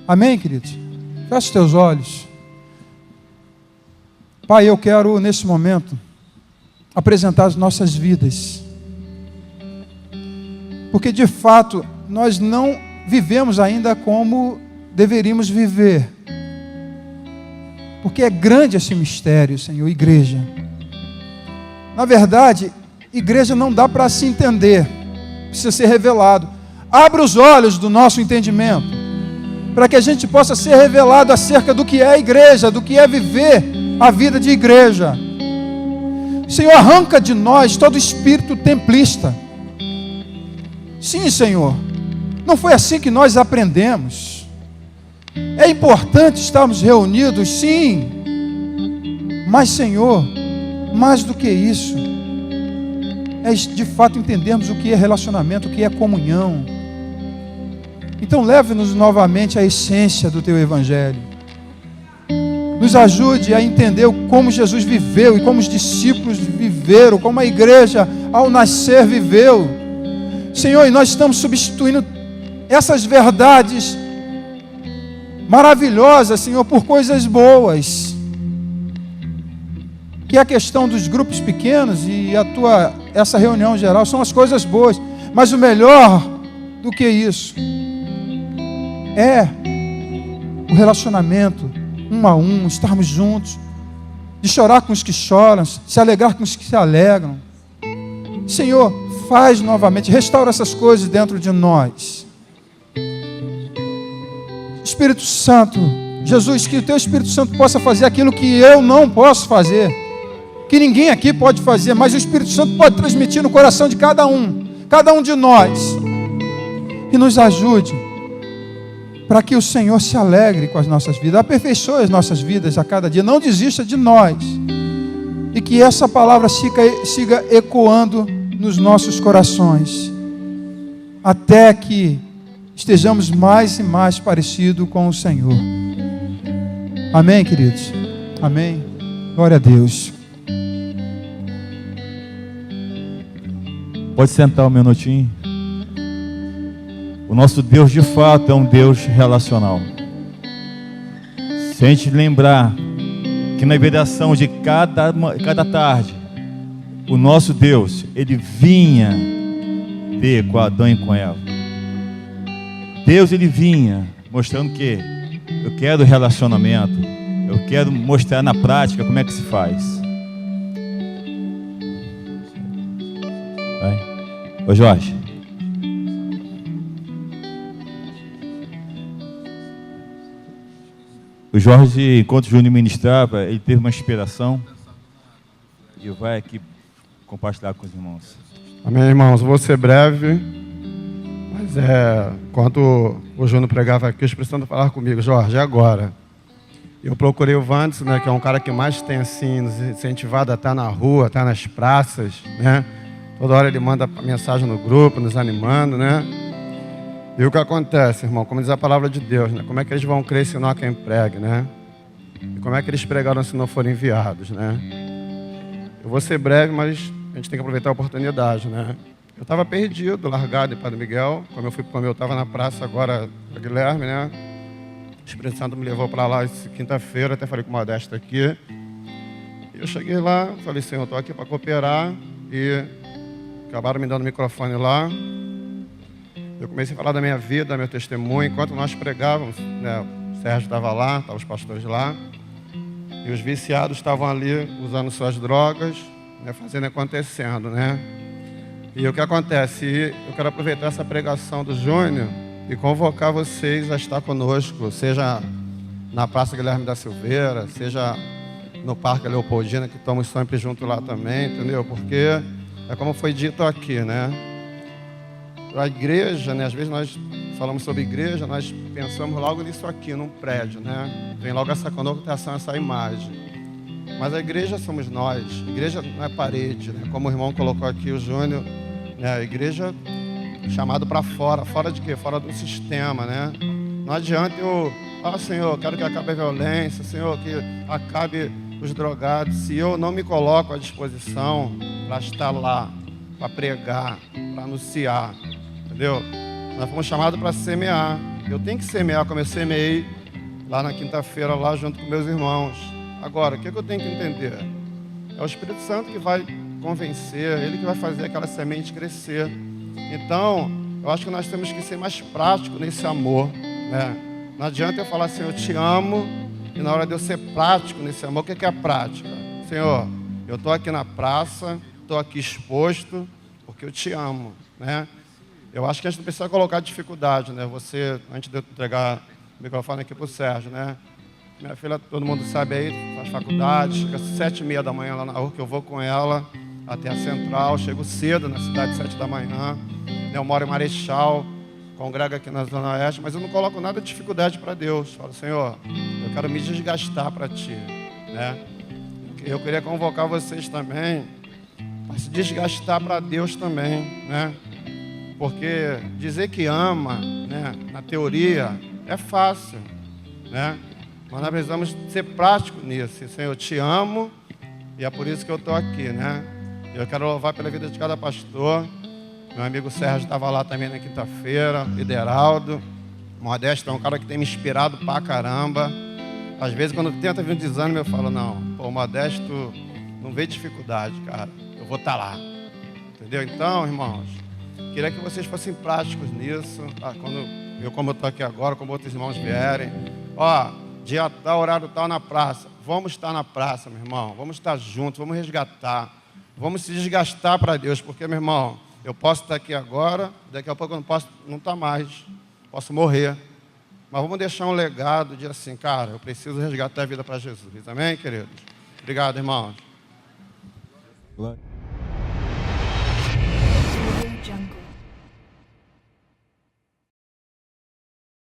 Amém, queridos? Feche os teus olhos. Pai, eu quero nesse momento apresentar as nossas vidas, porque de fato nós não vivemos ainda como deveríamos viver, porque é grande esse mistério, Senhor, igreja. Na verdade, igreja não dá para se entender, precisa ser revelado. Abra os olhos do nosso entendimento, para que a gente possa ser revelado acerca do que é a igreja, do que é viver a vida de igreja. Senhor, arranca de nós todo espírito templista. Sim, Senhor, não foi assim que nós aprendemos. É importante estarmos reunidos, sim, mas, Senhor, mais do que isso, é de fato entendermos o que é relacionamento, o que é comunhão. Então leve-nos novamente à essência do Teu Evangelho. Nos ajude a entender como Jesus viveu e como os discípulos viveram, como a igreja ao nascer viveu. Senhor, e nós estamos substituindo essas verdades maravilhosas, Senhor, por coisas boas, que é a questão dos grupos pequenos e essa reunião geral são as coisas boas, mas o melhor do que isso é o relacionamento um a um, estarmos juntos, de chorar com os que choram, se alegrar com os que se alegram. Senhor, faz novamente, restaura essas coisas dentro de nós. Espírito Santo, Jesus, que o Teu Espírito Santo possa fazer aquilo que eu não posso fazer, que ninguém aqui pode fazer, mas o Espírito Santo pode transmitir no coração de cada um de nós, e nos ajude, para que o Senhor se alegre com as nossas vidas, aperfeiçoe as nossas vidas a cada dia, não desista de nós, e que essa palavra siga ecoando nos nossos corações, até que estejamos mais e mais parecidos com o Senhor. Amém, queridos? Amém? Glória a Deus. Pode sentar um minutinho. O nosso Deus de fato é um Deus relacional. Se a gente lembrar que na mediação de cada tarde, o nosso Deus, Ele vinha ver com Adão e com Eva. Deus, Ele vinha mostrando que eu quero relacionamento, eu quero mostrar na prática como é que se faz. Vai. Ô Jorge. O Jorge, enquanto o Júnior ministrava, ele teve uma inspiração e vai aqui compartilhar com os irmãos. Amém, irmãos. Vou ser breve, mas enquanto o Júnior pregava aqui, o Espírito Santo falava comigo: Jorge, agora. Eu procurei o Vandes, né, que é um cara que mais tem assim, nos incentivado a estar na rua, estar nas praças, né? Toda hora ele manda mensagem no grupo, nos animando, né? E o que acontece, irmão? Como diz a palavra de Deus, né? Como é que eles vão crer se não há quem pregue, né? E como é que eles pregaram se não forem enviados, né? Eu vou ser breve, mas a gente tem que aproveitar a oportunidade, né? Eu estava perdido, largado em Padre Miguel. Como eu estava na praça agora, da Guilherme, né? O Espírito Santo me levou para lá quinta-feira, até falei com o Modesto aqui. E eu cheguei lá, falei: Senhor, eu estou aqui para cooperar. E acabaram me dando o microfone lá. Eu comecei a falar da minha vida, meu testemunho. Enquanto nós pregávamos, né, o Sérgio estava lá, estavam os pastores lá. E os viciados estavam ali usando suas drogas, né, fazendo acontecendo, né? E o que acontece? Eu quero aproveitar essa pregação do Júnior e convocar vocês a estar conosco, seja na Praça Guilherme da Silveira, seja no Parque Leopoldina, que estamos sempre juntos lá também, entendeu? Porque é como foi dito aqui, né? A igreja, né? Às vezes nós falamos sobre igreja, nós pensamos logo nisso aqui, num prédio, né? Vem logo essa conotação, essa imagem. Mas a igreja somos nós. A igreja não é parede, né? Como o irmão colocou aqui, o Júnior, né? A igreja chamado para fora. Fora de quê? Fora do sistema, né? Não adianta eu... Senhor, quero que acabe a violência. Senhor, que acabe os drogados. Se eu não me coloco à disposição para estar lá, para pregar, para anunciar, entendeu? Nós fomos chamados para semear. Eu tenho que semear como eu semeei lá na quinta-feira, lá junto com meus irmãos. Agora, o que eu tenho que entender? É o Espírito Santo que vai convencer, ele que vai fazer aquela semente crescer. Então, eu acho que nós temos que ser mais práticos nesse amor, né? Não adianta eu falar assim: eu te amo, e na hora de eu ser prático nesse amor, o que é a prática? Senhor, eu estou aqui na praça, estou aqui exposto, porque eu te amo, né? Eu acho que a gente não precisa colocar dificuldade, né? Você, antes de eu entregar o microfone aqui para o Sérgio, né? Minha filha, todo mundo sabe aí, faz faculdade, chega às 7h30 da manhã lá na rua, que eu vou com ela até a Central, chego cedo na cidade, 7 da manhã, né? Eu moro em Marechal, congrego aqui na Zona Oeste, mas eu não coloco nada de dificuldade para Deus. Falo: Senhor, eu quero me desgastar para Ti, né? Eu queria convocar vocês também para se desgastar para Deus também, né? Porque dizer que ama, né, na teoria, é fácil, né? Mas nós precisamos ser práticos nisso. Senhor, eu te amo e é por isso que eu estou aqui, né? Eu quero louvar pela vida de cada pastor. Meu amigo Sérgio estava lá também na quinta-feira, Lideraldo. Modesto é um cara que tem me inspirado pra caramba. Às vezes, quando tenta vir um desânimo, eu falo: não, pô, Modesto não vê dificuldade, cara. Eu vou estar lá. Entendeu? Então, irmãos, queria que vocês fossem práticos nisso. Como eu estou aqui agora, como outros irmãos vierem. Dia tal, horário tal na praça. Vamos estar na praça, meu irmão. Vamos estar juntos, vamos resgatar. Vamos se desgastar para Deus. Porque, meu irmão, eu posso estar aqui agora, daqui a pouco eu não estar mais. Posso morrer. Mas vamos deixar um legado de assim: cara, eu preciso resgatar a vida para Jesus. Amém, queridos? Obrigado, irmãos. Glória.